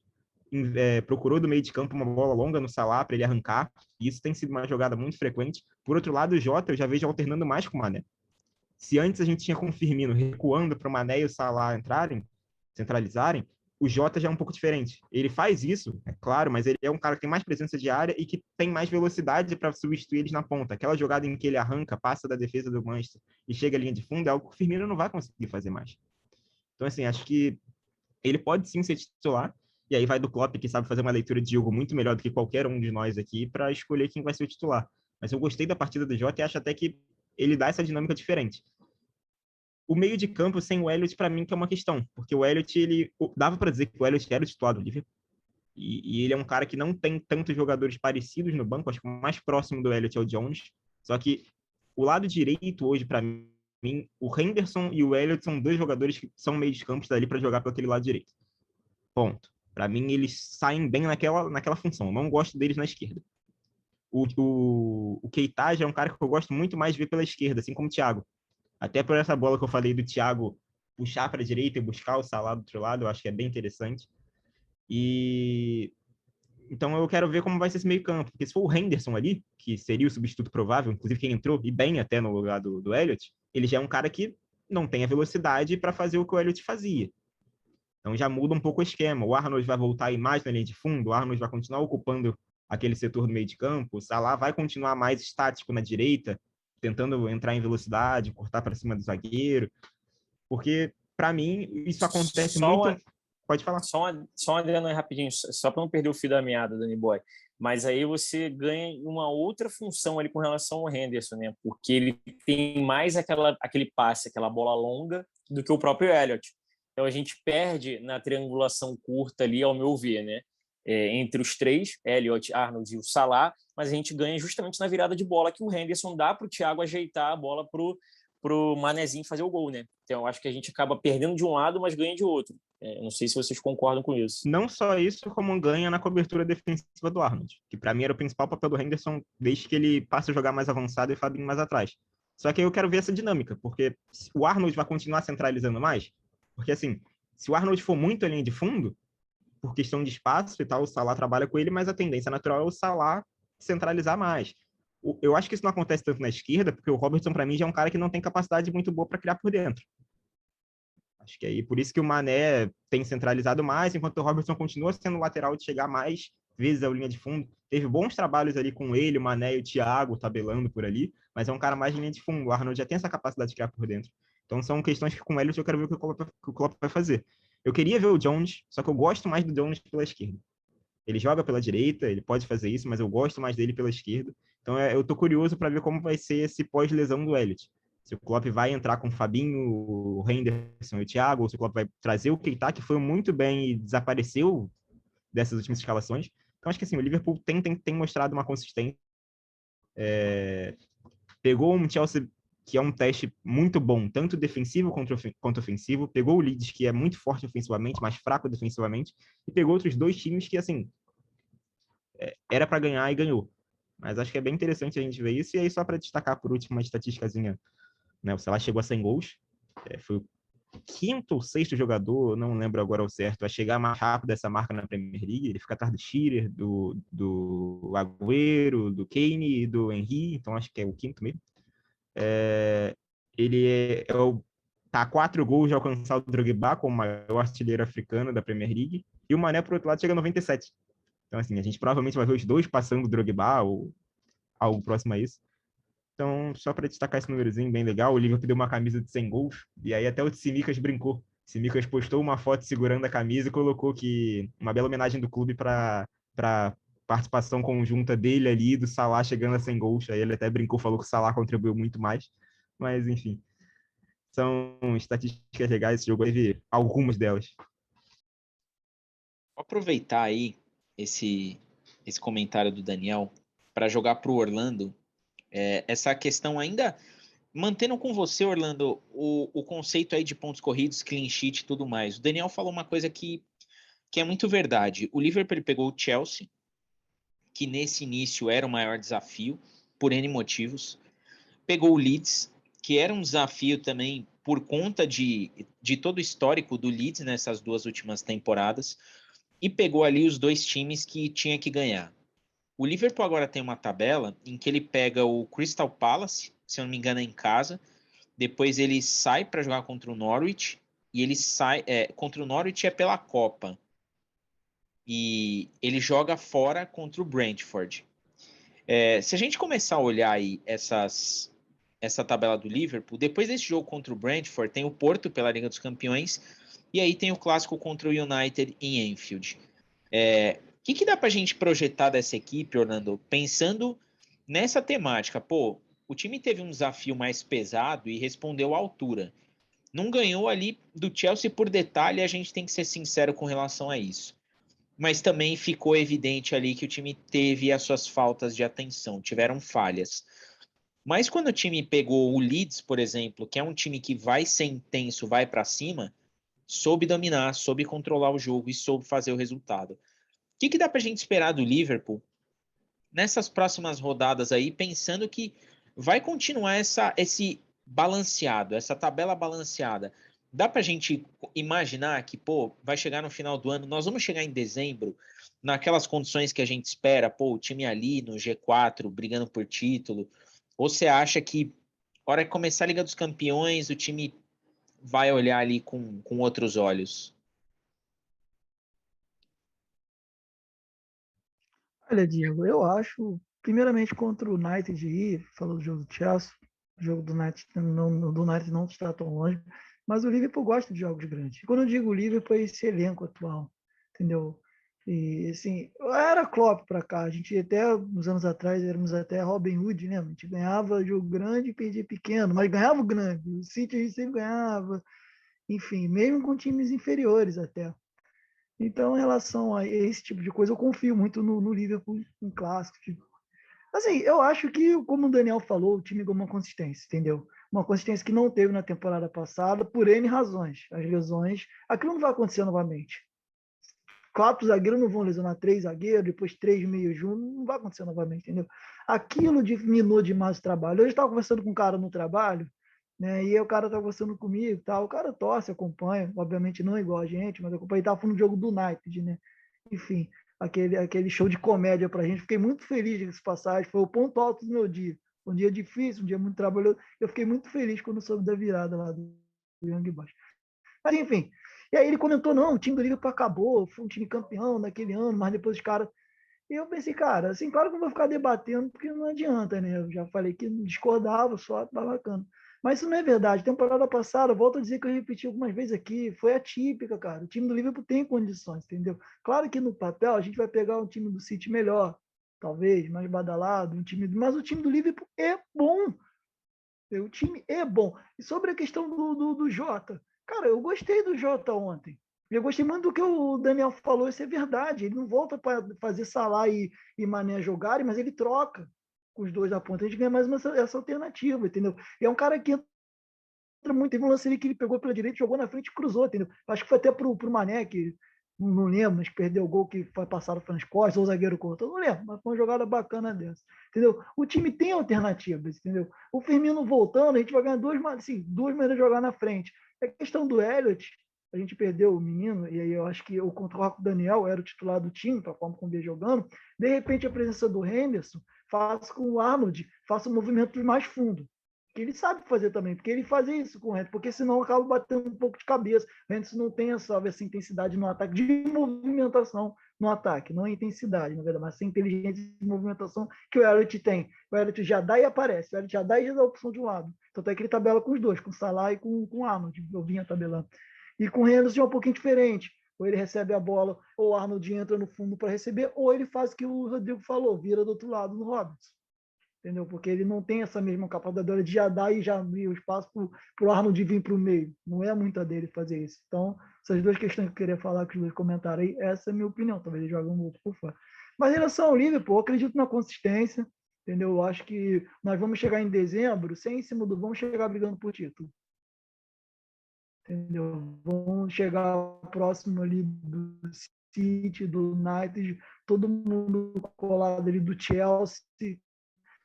procurou do meio de campo uma bola longa no Salah para ele arrancar, e isso tem sido uma jogada muito frequente. Por outro lado, o Jota eu já vejo alternando mais com o Mané. Se antes a gente tinha com o Firmino recuando para o Mané e o Salah entrarem, centralizarem, o Jota já é um pouco diferente. Ele faz isso, é claro, mas ele é um cara que tem mais presença de área e que tem mais velocidade para substituir eles na ponta. Aquela jogada em que ele arranca, passa da defesa do Manchester e chega à linha de fundo é algo que o Firmino não vai conseguir fazer mais. Então, assim, acho que ele pode sim ser titular, e aí vai do Klopp, que sabe fazer uma leitura de jogo muito melhor do que qualquer um de nós aqui, para escolher quem vai ser o titular. Mas eu gostei da partida do Jota e acho até que ele dá essa dinâmica diferente. O meio de campo sem o Elliott, para mim, que é uma questão, porque o Elliott, dava para dizer que o Elliott era o titular do Liverpool, e ele é um cara que não tem tantos jogadores parecidos no banco, acho que o mais próximo do Elliott é o Jones, só que o lado direito hoje, para mim, o Henderson e o Elliott são 2 jogadores que são meio de campo dali para jogar pelo aquele lado direito. Ponto. Para mim, eles saem bem naquela função. Eu não gosto deles na esquerda. O Keita já é um cara que eu gosto muito mais de ver pela esquerda, assim como o Thiago. Até por essa bola que eu falei do Thiago puxar para a direita e buscar o Salah do outro lado, eu acho que é bem interessante. E então eu quero ver como vai ser esse meio campo, porque se for o Henderson ali, que seria o substituto provável, inclusive quem entrou, e bem até no lugar do Elliott, ele já é um cara que não tem a velocidade para fazer o que o Elliott fazia. Então já muda um pouco o esquema. O Arnold vai voltar aí mais na linha de fundo, o Arnold vai continuar ocupando aquele setor do meio de campo, o Salah vai continuar mais estático na direita, tentando entrar em velocidade, cortar para cima do zagueiro, porque para mim isso acontece muito. Pode falar. Só um adendo aí rapidinho, só para não perder o fio da meada, Danny Boy. Mas aí você ganha uma outra função ali com relação ao Henderson, né? Porque ele tem mais aquele passe, aquela bola longa, do que o próprio Elliott. Então a gente perde na triangulação curta ali, ao meu ver, né? Entre os 3, Elliott, Arnold e o Salah, mas a gente ganha justamente na virada de bola que o Henderson dá para o Thiago ajeitar a bola pro Manezinho fazer o gol, né? Então eu acho que a gente acaba perdendo de um lado, mas ganha de outro. Não sei se vocês concordam com isso. Não só isso, como ganha na cobertura defensiva do Arnold, que para mim era o principal papel do Henderson desde que ele passa a jogar mais avançado e o Fabinho mais atrás. Só que aí eu quero ver essa dinâmica, porque o Arnold vai continuar centralizando mais, porque assim, se o Arnold for muito a linha de fundo, por questão de espaço e tal, o Salah trabalha com ele, mas a tendência natural é o Salah centralizar mais. Eu acho que isso não acontece tanto na esquerda, porque o Robertson, para mim, já é um cara que não tem capacidade muito boa para criar por dentro. Acho que aí por isso que o Mané tem centralizado mais, enquanto o Robertson continua sendo lateral de chegar mais vezes à linha de fundo. Teve bons trabalhos ali com ele, o Mané e o Thiago tabelando por ali, mas é um cara mais de linha de fundo. O Arnold já tem essa capacidade de criar por dentro. Então são questões que com o Elliott eu quero ver o que o Klopp vai fazer. Eu queria ver o Jones, só que eu gosto mais do Jones pela esquerda. Ele joga pela direita, ele pode fazer isso, mas eu gosto mais dele pela esquerda. Então eu tô curioso para ver como vai ser esse pós-lesão do Elliott. Se o Klopp vai entrar com o Fabinho, o Henderson e o Thiago, ou se o Klopp vai trazer o Keita, que foi muito bem e desapareceu dessas últimas escalações. Então, acho que assim, o Liverpool tem mostrado uma consistência. Pegou um Chelsea que é um teste muito bom, tanto defensivo quanto ofensivo. Pegou o Leeds, que é muito forte ofensivamente, mas fraco defensivamente. E pegou outros dois times que, assim, era para ganhar e ganhou. Mas acho que é bem interessante a gente ver isso. E aí, só para destacar por último uma estatísticazinha, né? O Salah chegou a 100 gols. Foi o quinto ou sexto jogador, não lembro agora ao certo, a chegar mais rápido dessa marca na Premier League. Ele fica atrás do Shearer, do Agüero, do Kane e do Henry. Então acho que é o quinto mesmo. Ele tá a 4 gols de alcançar o Drogba como maior artilheiro africano da Premier League. E o Mané, por outro lado, chega a 97. Então, assim, a gente provavelmente vai ver os dois passando o Drogba ou algo próximo a isso. Então, só para destacar esse númerozinho bem legal, o Liverpool deu uma camisa de 100 gols, e aí até o Tsimikas brincou. O Tsimikas postou uma foto segurando a camisa e colocou que uma bela homenagem do clube para participação conjunta dele ali, do Salah chegando a 100 gols. Aí ele até brincou, falou que o Salah contribuiu muito mais. Mas, enfim, são estatísticas legais. Esse jogo teve algumas delas. Vou aproveitar aí esse comentário do Daniel para jogar para o Orlando essa questão ainda, mantendo com você, Orlando, o conceito aí de pontos corridos, clean sheet e tudo mais. O Daniel falou uma coisa que é muito verdade. O Liverpool pegou o Chelsea, que nesse início era o maior desafio, por N motivos. Pegou o Leeds, que era um desafio também por conta de todo o histórico do Leeds nessas duas últimas temporadas, e pegou ali os dois times que tinha que ganhar. O Liverpool agora tem uma tabela em que ele pega o Crystal Palace, se eu não me engano é em casa, depois ele sai para jogar contra o Norwich, e ele sai contra o Norwich é pela Copa, e ele joga fora contra o Brentford. Se a gente começar a olhar aí essa tabela do Liverpool, depois desse jogo contra o Brentford, tem o Porto pela Liga dos Campeões, e aí tem o clássico contra o United em Anfield. O que dá para a gente projetar dessa equipe, Orlando, pensando nessa temática? Pô, o time teve um desafio mais pesado e respondeu à altura. Não ganhou ali do Chelsea por detalhe, a gente tem que ser sincero com relação a isso. Mas também ficou evidente ali que o time teve as suas faltas de atenção, tiveram falhas. Mas quando o time pegou o Leeds, por exemplo, que é um time que vai ser intenso, vai para cima, soube dominar, soube controlar o jogo e soube fazer o resultado. O que dá para a gente esperar do Liverpool nessas próximas rodadas aí, pensando que vai continuar esse balanceado, essa tabela balanceada? Dá para a gente imaginar que, pô, vai chegar no final do ano, nós vamos chegar em dezembro, naquelas condições que a gente espera, pô, o time ali no G4, brigando por título, ou você acha que, na hora que começar a Liga dos Campeões, o time vai olhar ali com outros olhos? Olha, Diego, eu acho, primeiramente contra o United aí, falou do jogo do Chelsea, o jogo do United não está tão longe, mas o Liverpool gosta de jogos grandes. E quando eu digo Liverpool, é esse elenco atual, entendeu? E assim, era Klopp para cá, a gente até, uns anos atrás, éramos até Robin Hood, né? A gente ganhava jogo grande e perdia pequeno, mas ganhava o grande, o City a gente sempre ganhava, enfim, mesmo com times inferiores até. Então, em relação a esse tipo de coisa, eu confio muito no Liverpool em clássicos. Tipo. Assim, eu acho que, como o Daniel falou, o time ganhou uma consistência, entendeu? Uma consistência que não teve na temporada passada, por N razões. As lesões, aquilo não vai acontecer novamente. Quatro zagueiros não vão lesionar três zagueiros, depois três meio juntos, não vai acontecer novamente, entendeu? Aquilo diminuiu demais o trabalho. Hoje eu estava conversando com um cara no trabalho, né? E aí o cara estava conversando comigo, tal. O cara torce, acompanha, obviamente não igual a gente, mas acompanha. Ele estava falando do jogo do United, né? Enfim, aquele show de comédia pra gente. Fiquei muito feliz dessa passagem, foi o ponto alto do meu dia. Um dia difícil, um dia muito trabalhoso. Eu fiquei muito feliz quando soube da virada lá do Young Boys. Mas enfim, e aí ele comentou, não, o time do Liverpool acabou, foi um time campeão naquele ano, mas depois os caras... E eu pensei, cara, assim, claro que eu vou ficar debatendo, porque não adianta, né? Eu já falei que discordava, só tá bacana. Mas isso não é verdade. Temporada passada, volto a dizer que eu repeti algumas vezes aqui, foi atípica, cara. O time do Liverpool tem condições, entendeu? Claro que no papel a gente vai pegar um time do City melhor, talvez, mais badalado, mas o time do Liverpool é bom. O time é bom. E sobre a questão do Jota, cara, eu gostei do Jota ontem. E eu gostei muito do que o Daniel falou, isso é verdade. Ele não volta para fazer Salah e Mané jogarem, mas ele troca com os dois da ponta. A gente ganha mais essa alternativa, entendeu? E é um cara que entra muito. Teve um lance ali que ele pegou pela direita, jogou na frente e cruzou, entendeu? Acho que foi até pro Mané, que não lembro, mas perdeu o gol que foi passado nas costas, ou o zagueiro cortou, não lembro, mas foi uma jogada bacana dessa, entendeu? O time tem alternativas, entendeu? O Firmino voltando, a gente vai ganhar duas maneiras de jogar na frente. É questão do Elliott, a gente perdeu o menino, e aí eu acho que eu concordo com o Daniel, era o titular do time, para a forma como veio jogando. De repente, a presença do Henderson faz com o Arnold faça movimentos mais fundos, que ele sabe fazer também, porque ele faz isso com o Henderson, porque senão acaba batendo um pouco de cabeça. O Henderson não tem essa intensidade no ataque, de movimentação no ataque, não é intensidade, na verdade, mas essa inteligência de movimentação que o Elliott tem. O Elliott já dá e aparece, o Elliott já dá e já dá a opção de um lado. Tanto é que ele tabela com os dois, com o Salah e com o Arnold, eu vinha tabelando. E com o Henderson é um pouquinho diferente. Ou ele recebe a bola, ou o Arnold entra no fundo para receber, ou ele faz o que o Rodrigo falou, vira do outro lado no Robertson. Entendeu? Porque ele não tem essa mesma capacidade de já dar e já abrir o espaço para o Arnold vir para o meio. Não é muita dele fazer isso. Então, essas duas questões que eu queria falar, que os dois comentaram aí, essa é a minha opinião. Talvez ele jogue um outro por fora. Mas em relação ao Liverpool, eu acredito na consistência. Entendeu? Eu acho que nós vamos chegar em dezembro, sem em cima do vamos chegar brigando por título. Entendeu? Vamos chegar próximo ali do City, do United, todo mundo colado ali do Chelsea.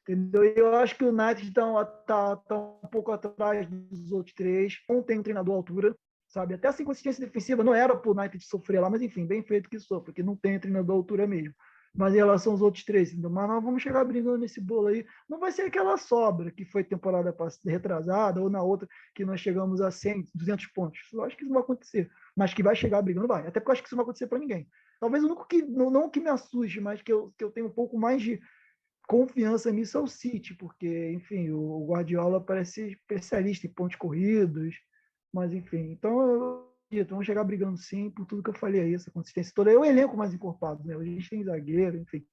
Entendeu? Eu acho que o United tá um pouco atrás dos outros três. Não tem um treinador à altura, sabe? Até essa inconsistência defensiva não era para o United sofrer lá, mas enfim, bem feito que sofre, porque não tem treinador à altura mesmo. Mas em relação aos outros três, entendeu? Mas nós vamos chegar brigando nesse bolo aí. Não vai ser aquela sobra que foi temporada retrasada ou na outra que nós chegamos a 100, 200 pontos. Eu acho que isso não vai acontecer. Mas que vai chegar brigando, vai. Até porque eu acho que isso não vai acontecer para ninguém. Talvez o único que, não que me assuste, mas que eu tenho um pouco mais de confiança nisso é o City, porque, enfim, o Guardiola parece ser especialista em pontos corridos, mas, enfim, então vamos chegar brigando sim por tudo que eu falei aí, essa consistência toda. É o elenco mais encorpado, né? A gente tem zagueiro, enfim.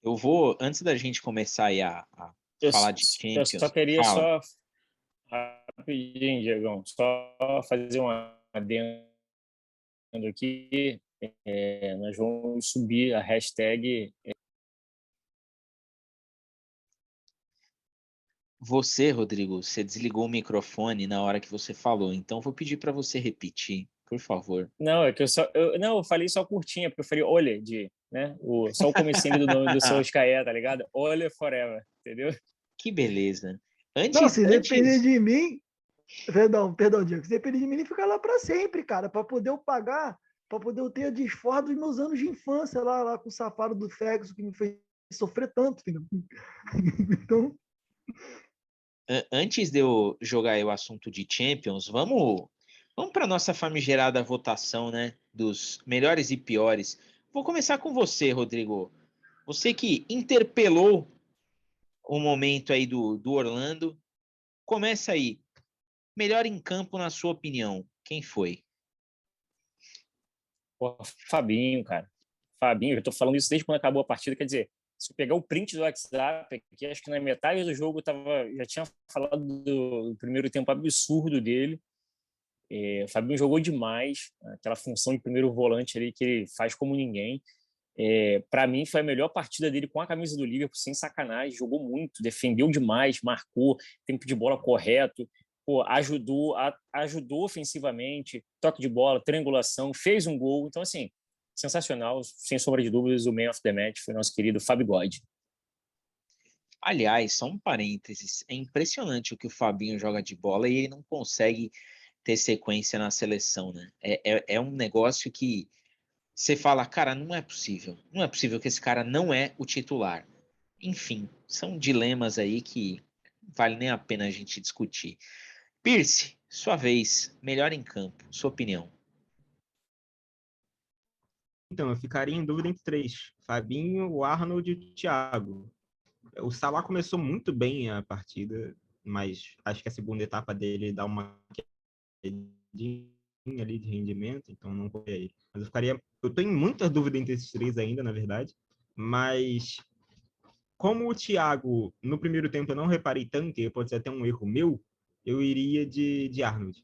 Eu vou, antes da gente começar aí a falar de Eu Champions, só queria fala. rapidinho, Diegão, só fazer um adendo aqui. Nós vamos subir a hashtag. Você, Rodrigo, você desligou o microfone na hora que você falou, então vou pedir para você repetir, por favor. Não, é que eu falei só curtinha, porque eu falei olha, né? Só o comecinho do nome do Solskjaer, tá ligado? Olha forever, entendeu? Que beleza. Não, Antes, se depender antes, de mim, perdão, Diego, se depender de mim, ele fica lá para sempre, cara, para poder eu pagar, para poder eu ter a desforra dos meus anos de infância lá com o safado do Ferguson, que me fez sofrer tanto, entendeu? Então, antes de eu jogar aí o assunto de Champions, vamos para nossa famigerada votação, né, dos melhores e piores. Vou começar com você, Rodrigo. Você que interpelou o momento aí do Orlando. Começa aí. Melhor em campo, na sua opinião, quem foi? Pô, Fabinho, cara. Fabinho, eu tô falando isso desde quando acabou a partida, quer dizer, se eu pegar o print do WhatsApp, que acho que na metade do jogo já tinha falado do primeiro tempo absurdo dele. O Fabinho jogou demais, aquela função de primeiro volante ali que ele faz como ninguém. Para mim foi a melhor partida dele com a camisa do Liverpool, sem sacanagem, jogou muito, defendeu demais, marcou, tempo de bola correto, pô, ajudou ofensivamente, toque de bola, triangulação, fez um gol, então assim, sensacional, sem sombra de dúvidas, o man of the match foi nosso querido Fábio God. Aliás, só um parênteses, é impressionante o que o Fabinho joga de bola e ele não consegue ter sequência na seleção, né? É um negócio que você fala, cara, não é possível que esse cara não é o titular. Enfim, são dilemas aí que vale nem a pena a gente discutir. Pierce, sua vez, melhor em campo, sua opinião. Então, eu ficaria em dúvida entre três: Fabinho, o Arnold e o Thiago. O Salah começou muito bem a partida, mas acho que a segunda etapa dele dá uma quedinha ali de rendimento, então não foi aí. Mas eu tô em muita dúvida entre esses três ainda, na verdade, mas como o Thiago, no primeiro tempo eu não reparei tanto, e pode ser até um erro meu, eu iria de Arnold.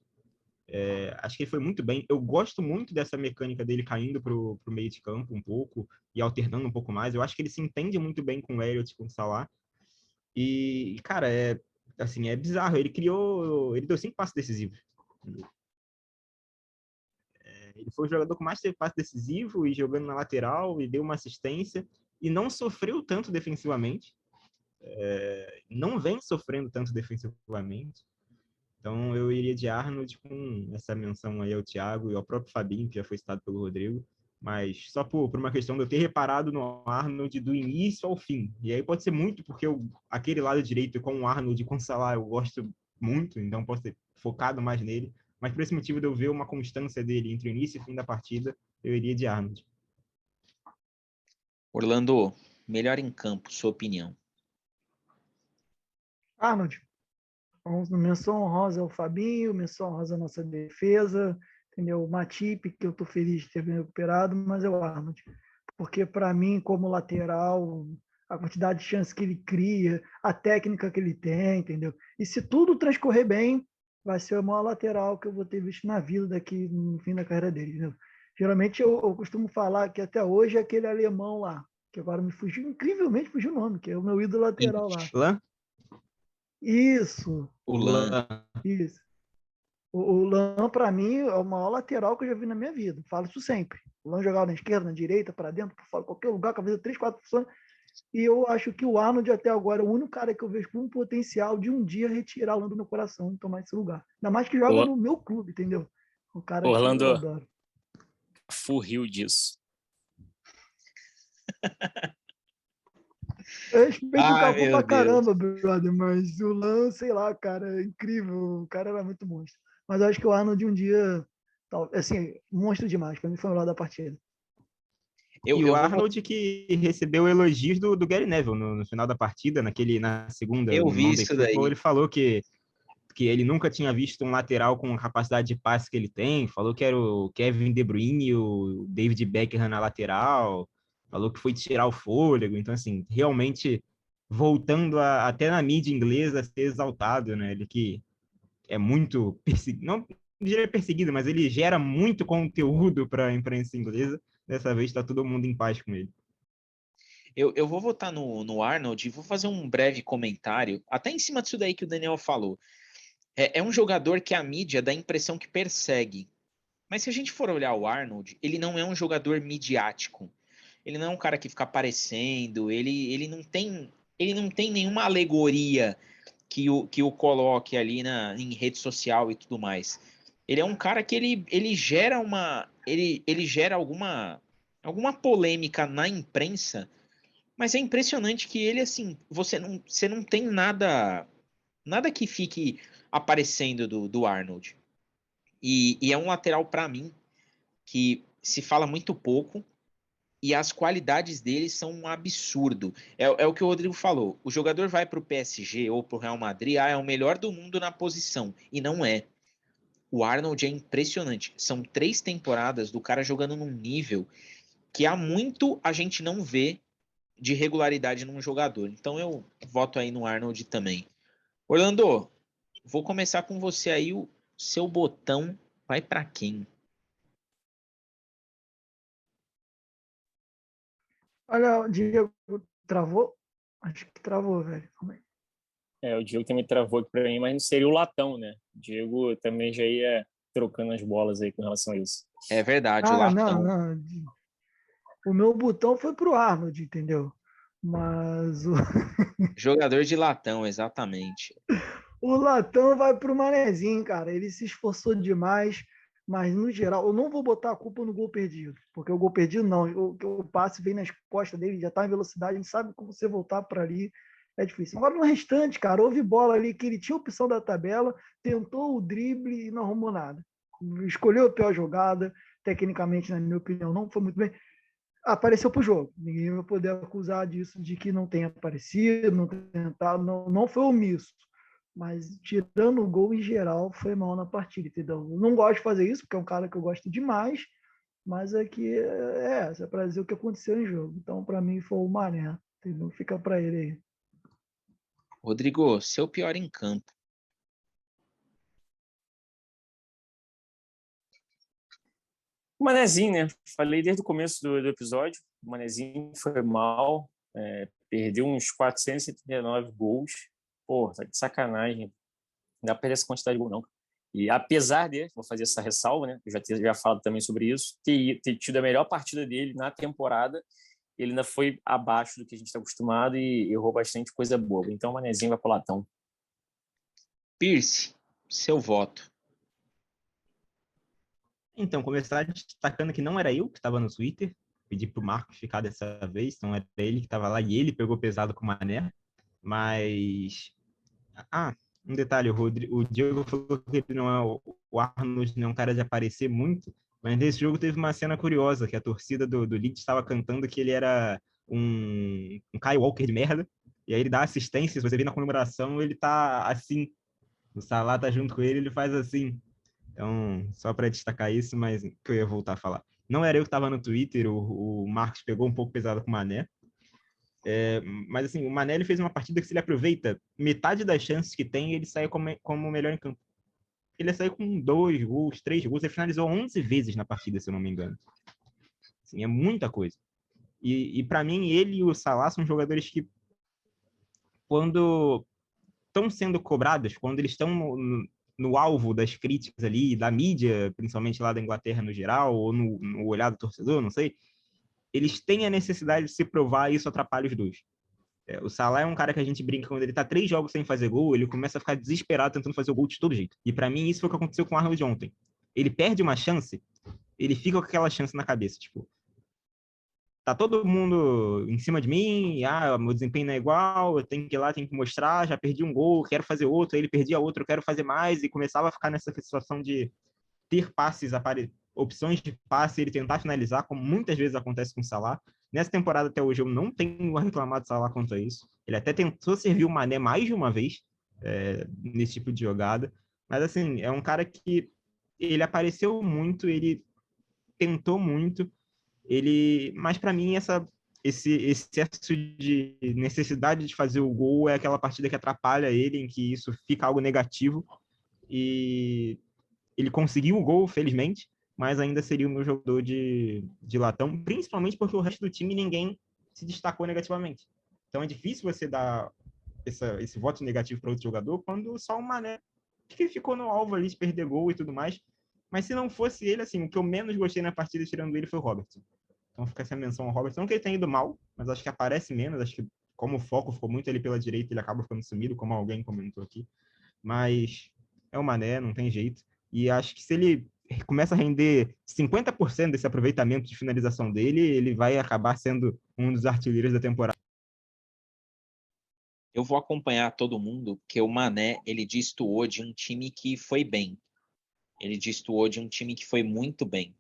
Acho que ele foi muito bem. Eu gosto muito dessa mecânica dele caindo pro meio de campo um pouco e alternando um pouco mais. Eu acho que ele se entende muito bem com o Elliott, com o Salah. E, cara, assim, é bizarro. Ele deu 5 passes decisivos. Ele foi o jogador que mais teve passe decisivo e jogando na lateral e deu uma assistência e não sofreu tanto defensivamente. Não vem sofrendo tanto defensivamente. Então eu iria de Arnold com essa menção aí ao Thiago e ao próprio Fabinho, que já foi citado pelo Rodrigo, mas só por uma questão de eu ter reparado no Arnold do início ao fim. E aí pode ser muito porque aquele lado direito com o Arnold e com o Salah eu gosto muito, então posso ter focado mais nele. Mas por esse motivo de eu ver uma constância dele entre o início e o fim da partida, eu iria de Arnold. Orlando, melhor em campo, sua opinião. Arnold. Vamos no menção honrosa ao Fabinho, menção honrosa à nossa defesa, entendeu? O Matip, que eu tô feliz de ter recuperado, mas é o Arnold. Porque para mim, como lateral, a quantidade de chances que ele cria, a técnica que ele tem, entendeu? E se tudo transcorrer bem, vai ser o maior lateral que eu vou ter visto na vida daqui no fim da carreira dele, entendeu? Geralmente eu costumo falar que até hoje é aquele alemão lá, que agora me fugiu, incrivelmente fugiu o nome, que é o meu ídolo lateral lá. Lan? Isso, O Lan. isso. O Lan, para mim, é o maior lateral que eu já vi na minha vida. Falo isso sempre. O Lan jogava na esquerda, na direita, para dentro, por fora, qualquer lugar, com a vida 3, 4 funções. E eu acho que o Arnold, até agora, é o único cara que eu vejo com um potencial de um dia retirar o Lan do meu coração e tomar esse lugar. Ainda mais que joga no meu clube, entendeu? O cara que eu Orlando, adoro. furriu disso. Eu respeito o Ai, Cafu meu pra Deus. caramba, brother, mas o Lan, sei lá, cara, é incrível. O cara era muito monstro. Mas eu acho que o Arnold um dia, assim, monstro demais. Pra mim foi o melhor da partida. Eu, E o eu vou. Arnold que recebeu elogios do Gary Neville no final da partida, na segunda, Eu no vi Monday isso Football, daí. ele falou que ele nunca tinha visto um lateral com a capacidade de passe que ele tem, falou que era o Kevin De Bruyne e o David Beckham na lateral, falou que foi tirar o fôlego, então assim, realmente voltando até na mídia inglesa a ser exaltado, né? Ele que é muito perseguido, não diria perseguido, mas ele gera muito conteúdo para a imprensa inglesa. Dessa vez está todo mundo em paz com ele. Eu vou votar no Arnold e vou fazer um breve comentário, até em cima disso daí que o Daniel falou. É um jogador que a mídia dá a impressão que persegue. Mas se a gente for olhar o Arnold, ele não é um jogador midiático. Ele não é um cara que fica aparecendo, ele não tem nenhuma alegoria que o coloque ali em rede social e tudo mais. Ele é um cara que ele gera ele gera alguma polêmica na imprensa, mas é impressionante que ele assim, você não tem nada que fique aparecendo do Arnold. E é um lateral para mim que se fala muito pouco e as qualidades dele são um absurdo. É o que o Rodrigo falou. O jogador vai para o PSG ou para o Real Madrid, é o melhor do mundo na posição. E não é. O Arnold é impressionante. São 3 temporadas do cara jogando num nível que há muito a gente não vê de regularidade num jogador. Então eu voto aí no Arnold também. Orlando, vou começar com você aí. O seu botão vai para quem? Olha, o Diego travou? Acho que travou, velho. Calma aí. O Diego também travou aqui para mim, mas não seria o latão, né? O Diego também já ia trocando as bolas aí com relação a isso. É verdade, o Ah, não, latão. não. O meu botão foi pro Arnold, entendeu? Mas Jogador de latão, exatamente. o Latão vai pro Manezinho, cara. Ele se esforçou demais, mas no geral, eu não vou botar a culpa no gol perdido, porque o gol perdido não, o passe vem nas costas dele, já tá em velocidade, a gente sabe como você voltar para ali é difícil. Agora no restante, cara, houve bola ali que ele tinha opção da tabela, tentou o drible e não arrumou nada. Escolheu a pior jogada, tecnicamente, na minha opinião, não foi muito bem. Apareceu pro jogo. Ninguém vai poder acusar disso de que não tenha aparecido, não tentado, não foi omisso. Mas tirando o gol em geral, foi mal na partida, entendeu? Não gosto de fazer isso, porque é um cara que eu gosto demais, mas é que é para dizer o que aconteceu em jogo. Então, para mim, foi o Mané, entendeu? Fica para ele aí. Rodrigo, seu pior em campo. O Manezinho, né? Falei desde o começo do episódio. O Manezinho foi mal, perdeu uns 479 gols. Pô, tá de sacanagem. Não dá pra perder essa quantidade de gol, não. E apesar de, vou fazer essa ressalva, né? Eu já falado também sobre isso, ter tido a melhor partida dele na temporada, ele ainda foi abaixo do que a gente está acostumado e errou bastante coisa boa. Então o Manezinho vai pro latão. Pierce, seu voto. Então, começar destacando que não era eu que estava no Twitter, pedi pro Marcos ficar dessa vez, então era ele que estava lá e ele pegou pesado com o Mané, mas... um detalhe, o Diego falou que ele não é o Arnold, não é um cara de aparecer muito, mas nesse jogo teve uma cena curiosa, que a torcida do Leeds estava cantando que ele era um Kyle Walker de merda, e aí ele dá assistência, se você vê na comemoração, ele tá assim, o Salah tá junto com ele, ele faz assim. Então, só para destacar isso, mas que eu ia voltar a falar. Não era eu que estava no Twitter, o Marcos pegou um pouco pesado com o Mané, mas assim, o Mané ele fez uma partida que se ele aproveita metade das chances que tem, ele sai como o melhor em campo. Ele saiu com 2 gols, 3 gols, ele finalizou 11 vezes na partida, se eu não me engano. Assim, é muita coisa. E para mim, ele e o Salah são jogadores que, quando estão sendo cobrados, quando eles estão no alvo das críticas ali, da mídia, principalmente lá da Inglaterra no geral, ou no olhar do torcedor, não sei, eles têm a necessidade de se provar e isso atrapalha os dois. O Salah é um cara que a gente brinca, quando ele tá 3 jogos sem fazer gol, ele começa a ficar desesperado tentando fazer o gol de todo jeito. E para mim isso foi o que aconteceu com o Arnold ontem. Ele perde uma chance, ele fica com aquela chance na cabeça, tipo, tá todo mundo em cima de mim, meu desempenho não é igual, eu tenho que ir lá, tenho que mostrar, já perdi um gol, quero fazer outro, aí ele perdia outro, eu quero fazer mais, e começava a ficar nessa situação de ter passes, opções de passe, ele tentar finalizar, como muitas vezes acontece com o Salah. Nessa temporada até hoje eu não tenho a reclamar do Salah quanto a isso. Ele até tentou servir o Mané mais de uma vez nesse tipo de jogada, mas assim, é um cara que ele apareceu muito, ele tentou muito, mas para mim esse excesso de necessidade de fazer o gol é aquela partida que atrapalha ele, em que isso fica algo negativo, e ele conseguiu o gol, felizmente, mas ainda seria o meu jogador de latão, principalmente porque o resto do time ninguém se destacou negativamente. Então é difícil você dar esse voto negativo para outro jogador quando só o Mané que ficou no alvo ali de perder gol e tudo mais. Mas se não fosse ele, assim, o que eu menos gostei na partida tirando ele foi o Robertson. Então fica essa menção ao Robertson, não que ele tenha ido mal, mas acho que aparece menos, acho que como o foco ficou muito ali pela direita, ele acaba ficando sumido, como alguém comentou aqui. Mas é o Mané, não tem jeito. E acho que se ele começa a render 50% desse aproveitamento de finalização dele, ele vai acabar sendo um dos artilheiros da temporada. Eu vou acompanhar todo mundo, porque o Mané, ele destoou de um time que foi bem. Ele destoou de um time que foi muito bem.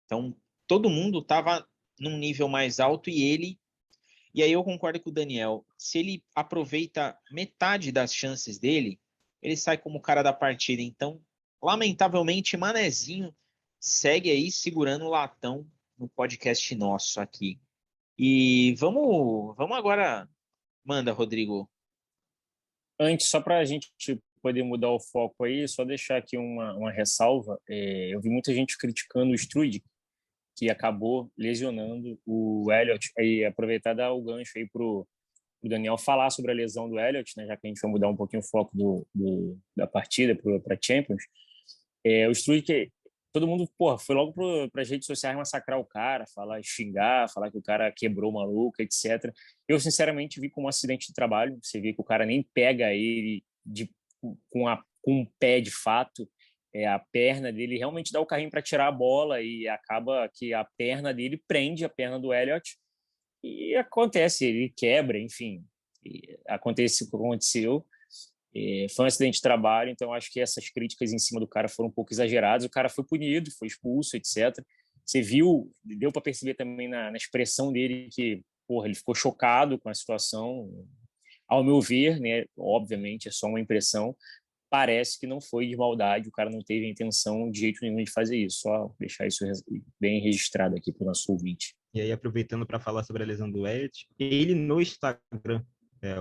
Então, todo mundo estava num nível mais alto e aí eu concordo com o Daniel, se ele aproveita metade das chances dele, ele sai como o cara da partida. Então, lamentavelmente, Manezinho segue aí segurando o latão no podcast nosso aqui. E vamos agora. Manda, Rodrigo. Antes, só para a gente poder mudar o foco aí, só deixar aqui uma ressalva. Eu vi muita gente criticando o Struij, que acabou lesionando o Elliott, e aproveitar dar o gancho aí para o Daniel falar sobre a lesão do Elliott, né, já que a gente vai mudar um pouquinho o foco da partida para Champions. O Struij, todo mundo foi logo para as redes sociais massacrar o cara, xingar, falar que o cara quebrou o maluco, etc. Eu, sinceramente, vi como um acidente de trabalho. Você vê que o cara nem pega ele com um pé de fato. A perna dele realmente dá o carrinho para tirar a bola e acaba que a perna dele prende a perna do Elliott e acontece, ele quebra, enfim. Acontece o que aconteceu. Foi um acidente de trabalho, então acho que essas críticas em cima do cara foram um pouco exageradas. O cara foi punido, foi expulso, etc. Você viu, deu para perceber também na expressão dele que, ele ficou chocado com a situação. Ao meu ver, né, obviamente, é só uma impressão, parece que não foi de maldade, o cara não teve a intenção de jeito nenhum de fazer isso. Só deixar isso bem registrado aqui para o nosso ouvinte. E aí, aproveitando para falar sobre a lesão do Elliott, ele no Instagram,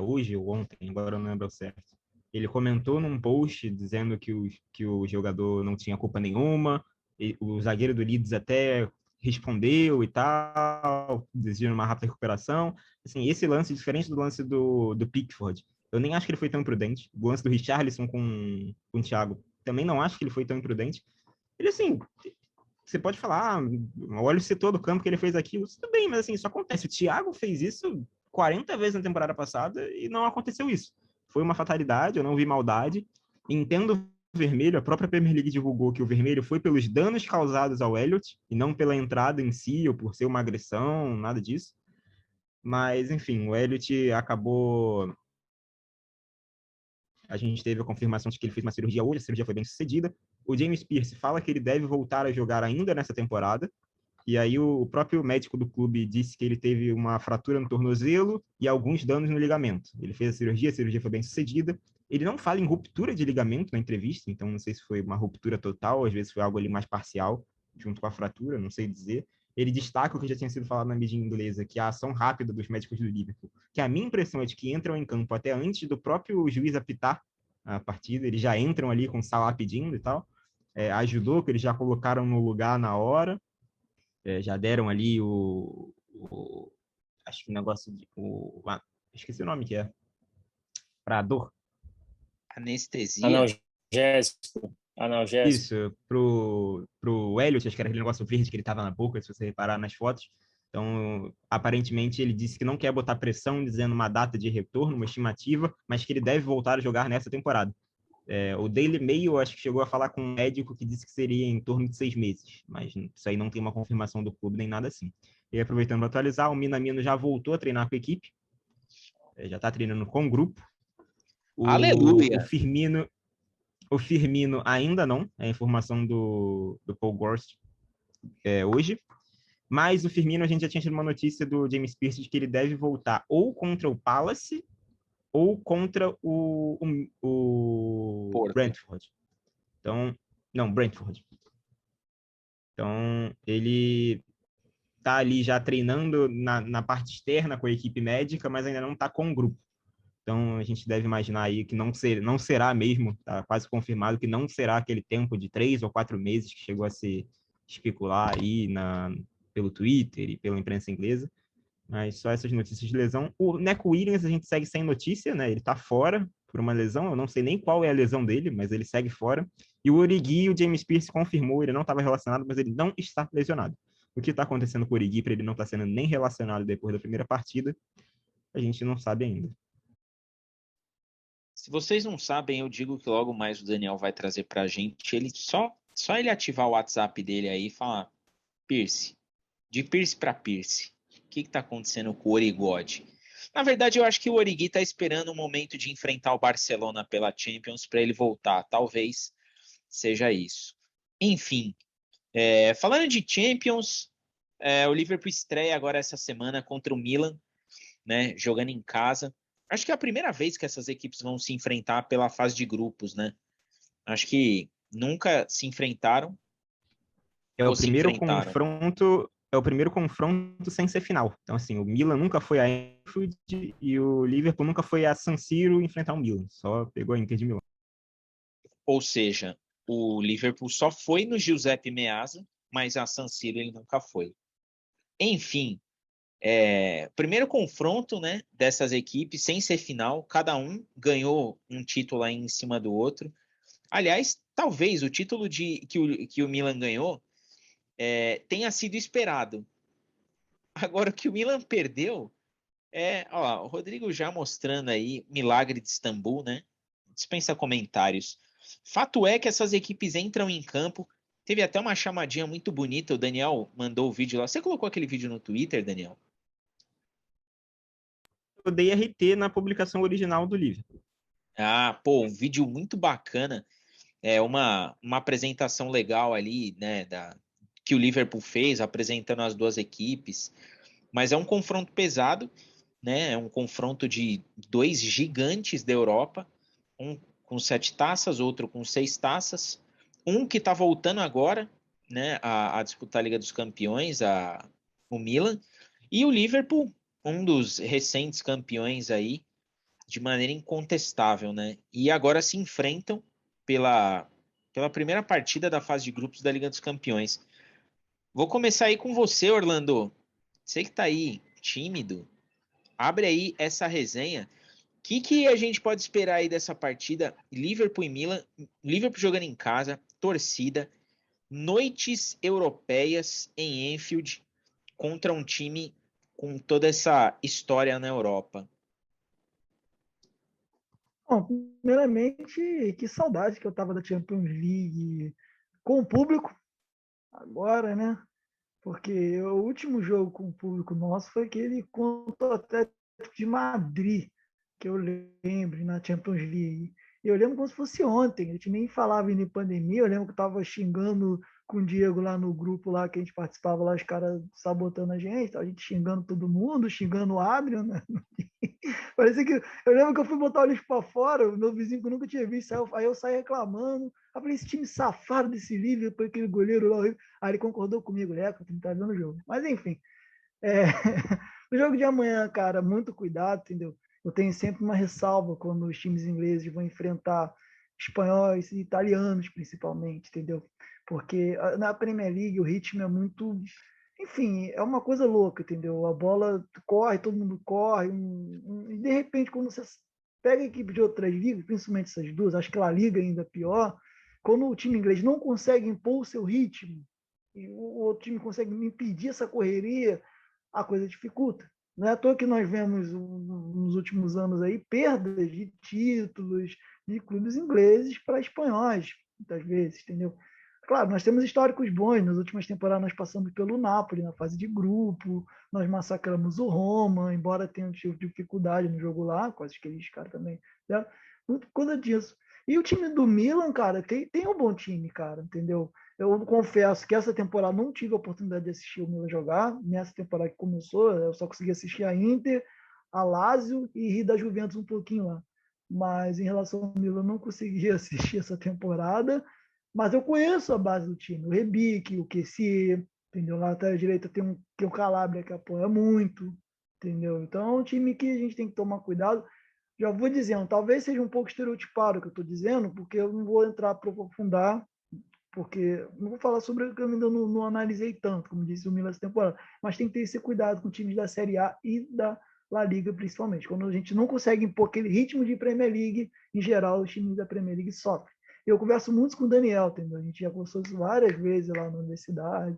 hoje ou ontem, agora eu não lembro certo, ele comentou num post dizendo que o jogador não tinha culpa nenhuma, o zagueiro do Leeds até respondeu e tal, desejando uma rápida recuperação. Assim, esse lance, diferente do lance do Pickford, eu nem acho que ele foi tão imprudente. O lance do Richarlison com o Thiago, também não acho que ele foi tão imprudente. Ele, assim, você pode falar, olha o setor do campo que ele fez aquilo, tudo bem, mas assim, isso acontece. O Thiago fez isso 40 vezes na temporada passada e não aconteceu isso. Foi uma fatalidade, eu não vi maldade. Entendo o vermelho, a própria Premier League divulgou que o vermelho foi pelos danos causados ao Elliott e não pela entrada em si ou por ser uma agressão, nada disso. Mas, enfim, o Elliott acabou. A gente teve a confirmação de que ele fez uma cirurgia hoje, a cirurgia foi bem sucedida. O James Pearce fala que ele deve voltar a jogar ainda nessa temporada. E aí o próprio médico do clube disse que ele teve uma fratura no tornozelo e alguns danos no ligamento. Ele fez a cirurgia foi bem sucedida. Ele não fala em ruptura de ligamento na entrevista, então não sei se foi uma ruptura total, às vezes foi algo ali mais parcial, junto com a fratura, não sei dizer. Ele destaca o que já tinha sido falado na mídia inglesa, que a ação rápida dos médicos do Liverpool, que a minha impressão é de que entram em campo até antes do próprio juiz apitar a partida, eles já entram ali com o Salah pedindo e tal, ajudou, que eles já colocaram no lugar na hora, já deram ali acho que o negócio esqueci o nome que é, para dor. Anestesia? Analgésico. Isso, pro Elliot, acho que era aquele negócio verde que ele tava na boca, se você reparar nas fotos. Então, aparentemente, ele disse que não quer botar pressão, dizendo uma data de retorno, uma estimativa, mas que ele deve voltar a jogar nessa temporada. O Daily Mail, acho que chegou a falar com um médico que disse que seria em torno de 6 meses, mas isso aí não tem uma confirmação do clube nem nada assim. E aproveitando para atualizar, o Minamino já voltou a treinar com a equipe, já está treinando com o grupo. Aleluia! O Firmino ainda não, é a informação do Paul Gorst hoje. Mas o Firmino, a gente já tinha tido uma notícia do James Pearce de que ele deve voltar ou contra o Palace ou contra o Brentford. Então, não, Brentford. Então, ele tá ali já treinando na parte externa com a equipe médica, mas ainda não está com o grupo. Então, a gente deve imaginar aí que não será mesmo, está quase confirmado que não será aquele tempo de 3 ou 4 meses que chegou a se especular aí pelo Twitter e pela imprensa inglesa. Mas só essas notícias de lesão. O Neco Williams a gente segue sem notícia, né? Ele está fora por uma lesão, eu não sei nem qual é a lesão dele, mas ele segue fora. E o Origi, o James Pearce confirmou, ele não estava relacionado, mas ele não está lesionado. O que está acontecendo com o Origi para ele não estar sendo nem relacionado depois da primeira partida, a gente não sabe ainda. Se vocês não sabem, eu digo que logo mais o Daniel vai trazer pra gente. Ele só ele ativar o WhatsApp dele aí e falar: Pierce, de Pierce para Pierce, o que tá acontecendo com o Origode? Na verdade, eu acho que o Origi tá esperando o momento de enfrentar o Barcelona pela Champions para ele voltar. Talvez seja isso. Enfim, falando de Champions, o Liverpool estreia agora essa semana contra o Milan, né, jogando em casa. Acho que é a primeira vez que essas equipes vão se enfrentar pela fase de grupos, né? Acho que nunca se enfrentaram. É o primeiro confronto sem ser final. Então, assim, o Milan nunca foi a Anfield e o Liverpool nunca foi a San Siro enfrentar o Milan. Só pegou a Inter de Milão. Ou seja, o Liverpool só foi no Giuseppe Meazza, mas a San Siro ele nunca foi. Enfim, primeiro confronto, né, dessas equipes, sem ser final, cada um ganhou um título aí em cima do outro. Aliás, talvez o título que o Milan ganhou tenha sido esperado. Agora, o que o Milan perdeu o Rodrigo já mostrando aí milagre de Istambul, né? Dispensa comentários. Fato é que essas equipes entram em campo. Teve até uma chamadinha muito bonita. O Daniel mandou o vídeo lá. Você colocou aquele vídeo no Twitter, Daniel? Eu dei RT na publicação original do Liverpool. Um vídeo muito bacana. Uma apresentação legal ali, né? Que o Liverpool fez, apresentando as duas equipes. Mas é um confronto pesado, né? É um confronto de dois gigantes da Europa. Um com 7 taças, outro com 6 taças. Um que está voltando agora, né, a disputar a Liga dos Campeões, o Milan. E o Liverpool, um dos recentes campeões aí, de maneira incontestável, né? E agora se enfrentam pela pela primeira partida da fase de grupos da Liga dos Campeões. Vou começar aí com você, Orlando. Você que tá aí tímido, abre aí essa resenha. O que a gente pode esperar aí dessa partida? Liverpool e Milan, Liverpool jogando em casa, torcida, noites europeias em Anfield contra um time com toda essa história na Europa. Bom, primeiramente, que saudade que eu tava da Champions League com o público agora, né? Porque o último jogo com o público nosso foi aquele contra o Atlético de Madrid, que eu lembro, na Champions League. E eu lembro como se fosse ontem, a gente nem falava em pandemia, eu lembro que eu estava xingando com o Diego lá no grupo lá que a gente participava, lá os caras sabotando a gente xingando todo mundo, xingando o Adrian, né? Parecia que. Eu lembro que eu fui botar o lixo pra fora, o meu vizinho que eu nunca tinha visto, aí eu saí reclamando. Aí eu falei, esse time safado desse Liverpool, aquele goleiro lá. Aí ele concordou comigo, tu não tá vendo o jogo. Mas enfim. É... o jogo de amanhã, cara, muito cuidado, entendeu? Eu tenho sempre uma ressalva quando os times ingleses vão enfrentar espanhóis e italianos, principalmente, entendeu? Porque na Premier League o ritmo é muito. Enfim, é uma coisa louca, entendeu? A bola corre, todo mundo corre, e de repente, quando você pega a equipe de outras ligas, principalmente essas duas, acho que a La Liga ainda é pior, quando o time inglês não consegue impor o seu ritmo, e o outro time consegue impedir essa correria, a coisa dificulta. Não é à toa que nós vemos nos últimos anos aí perdas de títulos de clubes ingleses para espanhóis, muitas vezes, entendeu? Claro, nós temos históricos bons. Nas últimas temporadas nós passamos pelo Napoli na fase de grupo, nós massacramos o Roma, embora tenha tido dificuldade no jogo lá, quase aqueles caras também, né? Muito por conta disso. E o time do Milan, cara, tem um bom time, cara, entendeu? Eu confesso que essa temporada não tive a oportunidade de assistir o Milan jogar. Nessa temporada que começou, eu só consegui assistir a Inter, a Lazio e rir da Juventus um pouquinho lá. Mas em relação ao Milan, eu não consegui assistir essa temporada. Mas eu conheço a base do time. O Rebic, o Kessie, entendeu? Lá até a direita tem o Calabria que apoia muito, entendeu? Então é um time que a gente tem que tomar cuidado. Já vou dizendo, talvez seja um pouco estereotipado o que eu estou dizendo, porque eu não vou entrar para aprofundar, porque não vou falar sobre o que eu ainda não analisei tanto, como disse o Milan essa temporada, mas tem que ter esse cuidado com times da Série A e da La Liga, principalmente. Quando a gente não consegue impor aquele ritmo de Premier League, em geral, os times da Premier League sofrem. Eu converso muito com o Daniel, entendeu? A gente já conversou isso várias vezes lá na universidade,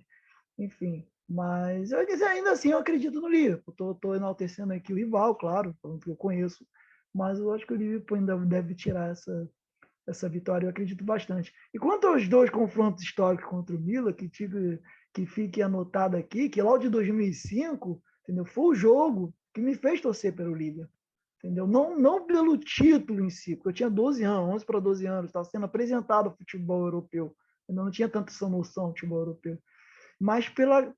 enfim. Mas ainda assim eu acredito no Liverpool. Estou enaltecendo aqui o rival, claro, falando que eu conheço, mas eu acho que o Liverpool ainda deve tirar essa vitória, eu acredito bastante. E quanto aos dois confrontos históricos contra o Milan, que fique anotado aqui, que lá o de 2005, entendeu? Foi o jogo que me fez torcer pelo Liverpool. Entendeu? Não pelo título em si, porque eu tinha 12 anos, 11 para 12 anos, estava sendo apresentado ao futebol europeu. Eu não tinha tanta essa noção do futebol europeu. Mas pela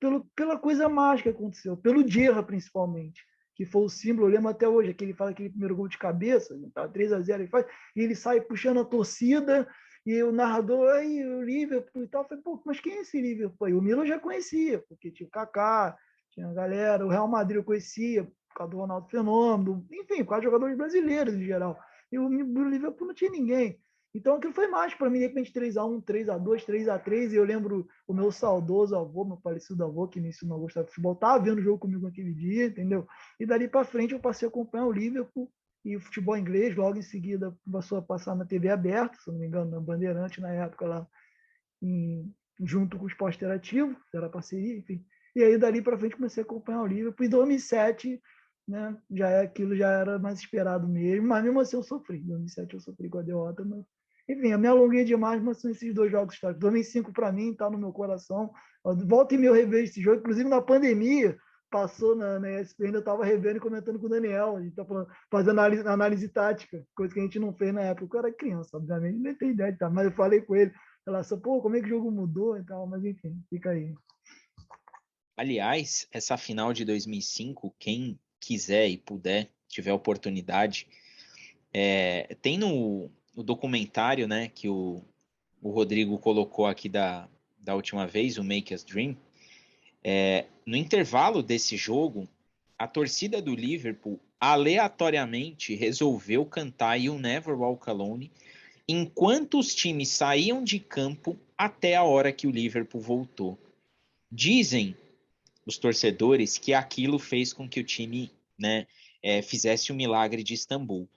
coisa mágica que aconteceu, pelo Gerrard principalmente, que foi o símbolo, eu lembro até hoje, que ele faz aquele primeiro gol de cabeça, tá 3-0, ele faz, e ele sai puxando a torcida, e o narrador, aí o Liverpool e tal, eu falei, pô, mas quem é esse Liverpool? E o Milan eu já conhecia, porque tinha o Kaká, tinha a galera, o Real Madrid eu conhecia, por causa do Ronaldo Fenômeno, enfim, por causa de jogadores brasileiros em geral. E o Liverpool não tinha ninguém. Então aquilo foi mágico para mim, de repente 3-1, 3-2, 3-3, e eu lembro o meu saudoso avô, meu falecido avô, que me ensinou a gostar de futebol, estava vendo o jogo comigo naquele dia, entendeu? E dali para frente eu passei a acompanhar o Liverpool e o futebol inglês, logo em seguida passou a passar na TV aberta, se não me engano, na Bandeirante, na época lá, junto com o Esporte Interativo, era parceria, enfim. E aí dali para frente comecei a acompanhar o Liverpool, e em 2007, né, aquilo já era mais esperado mesmo, mas mesmo assim eu sofri. Em 2007 eu sofri com a derrota, mas enfim, eu me alonguei demais, mas são esses dois jogos históricos. 2005 para mim está no meu coração. Volta e meia eu revejo esse jogo, inclusive na pandemia, passou na ESPN, eu estava revendo e comentando com o Daniel. A gente está fazendo análise tática, coisa que a gente não fez na época. Eu era criança, obviamente, nem tem ideia de tal, mas eu falei com ele, relação, pô, como é que o jogo mudou e tal, mas enfim, fica aí. Aliás, essa final de 2005, quem quiser e puder, tiver oportunidade, tem no documentário, né, que o Rodrigo colocou aqui da última vez, o Make Us Dream, no intervalo desse jogo, a torcida do Liverpool aleatoriamente resolveu cantar You'll Never Walk Alone enquanto os times saíam de campo até a hora que o Liverpool voltou. Dizem os torcedores que aquilo fez com que o time, né, fizesse o milagre de Istambul.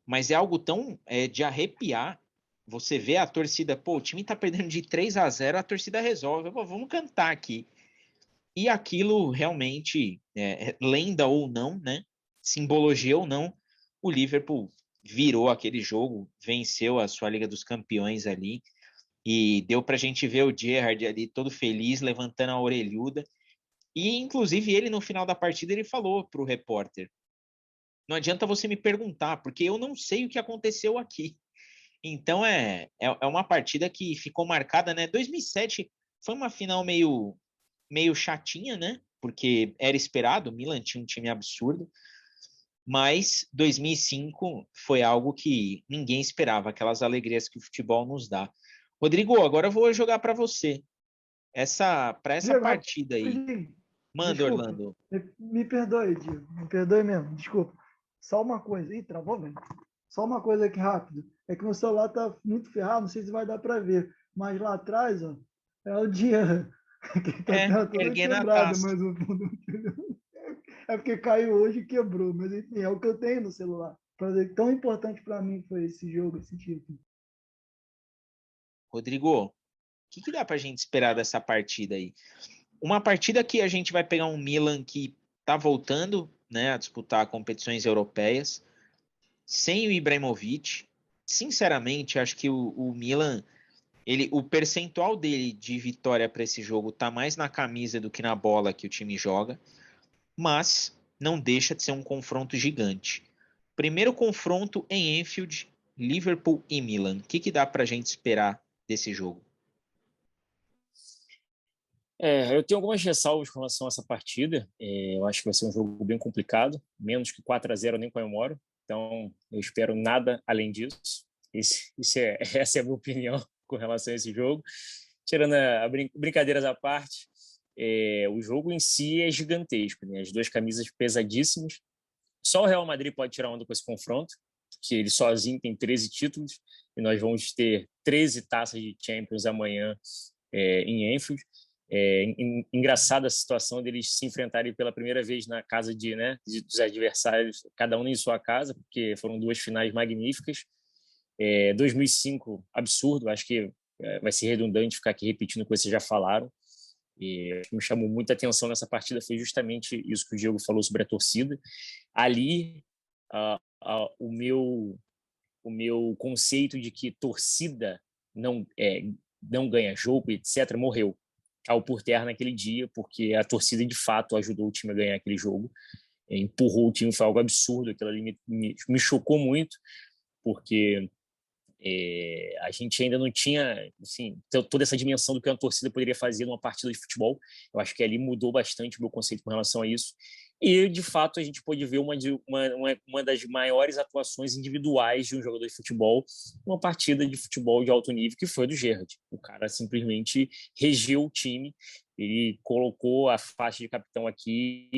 Mas é algo tão de arrepiar. Você vê a torcida, pô, o time tá perdendo de 3-0, a torcida resolve, pô, vamos cantar aqui. E aquilo realmente, lenda ou não, né, simbologia ou não, o Liverpool virou aquele jogo, venceu a sua Liga dos Campeões ali, e deu pra gente ver o Gerrard ali todo feliz, levantando a orelhuda. E, inclusive, ele, no final da partida, ele falou pro repórter: não adianta você me perguntar, porque eu não sei o que aconteceu aqui. Então, é uma partida que ficou marcada, né? 2007 foi uma final meio chatinha, né? Porque era esperado, o Milan tinha um time absurdo, mas 2005 foi algo que ninguém esperava, aquelas alegrias que o futebol nos dá. Rodrigo, agora eu vou jogar para você. Para essa Diego, partida aí. rapidinho. Manda, Desculpa. Orlando. Me perdoe, Diego. Me perdoe mesmo. Desculpa. Só uma coisa. Ih, travou, velho. Só uma coisa aqui rápido. É que meu celular tá muito ferrado, não sei se vai dar para ver. Mas lá atrás, ó, é o dia que tá toda Erguendo a quebrada, taça. mas o fundo. É porque caiu hoje e quebrou. Mas enfim, é o que eu tenho no celular. Pra dizer que tão importante para mim foi esse jogo, esse título. Rodrigo, o que dá pra gente esperar dessa partida aí? Uma partida que a gente vai pegar um Milan que tá voltando, né, a disputar competições europeias, sem o Ibrahimovic. Sinceramente, acho que o Milan, o percentual dele de vitória para esse jogo tá mais na camisa do que na bola que o time joga, mas não deixa de ser um confronto gigante. Primeiro confronto em Anfield, Liverpool e Milan. O que dá pra gente esperar desse jogo? Eu tenho algumas ressalvas com relação a essa partida. Eu acho que vai ser um jogo bem complicado. Menos que 4-0 eu nem comemoro. Então, eu espero nada além disso. Essa é a minha opinião com relação a esse jogo. Tirando brincadeiras à parte, o jogo em si é gigantesco, né? As duas camisas pesadíssimas. Só o Real Madrid pode tirar onda com esse confronto, que ele sozinho tem 13 títulos, e nós vamos ter 13 taças de Champions amanhã em Anfield. Engraçada a situação deles se enfrentarem pela primeira vez na casa dos adversários, cada um em sua casa, porque foram duas finais magníficas. 2005, absurdo, acho que vai ser redundante ficar aqui repetindo o que vocês já falaram. E o que me chamou muita atenção nessa partida foi justamente isso que o Diego falou sobre a torcida. Ali, o meu conceito de que torcida não ganha jogo, etc., morreu. Caiu por terra naquele dia, porque a torcida, de fato, ajudou o time a ganhar aquele jogo. Empurrou o time, foi algo absurdo. Aquilo ali me chocou muito, porque a gente ainda não tinha assim, toda essa dimensão do que uma torcida poderia fazer numa partida de futebol. Eu acho que ali mudou bastante o meu conceito com relação a isso. E, de fato, a gente pôde ver uma das maiores atuações individuais de um jogador de futebol, uma partida de futebol de alto nível, que foi a do Gerrard. O cara simplesmente regeu o time, ele colocou a faixa de capitão aqui,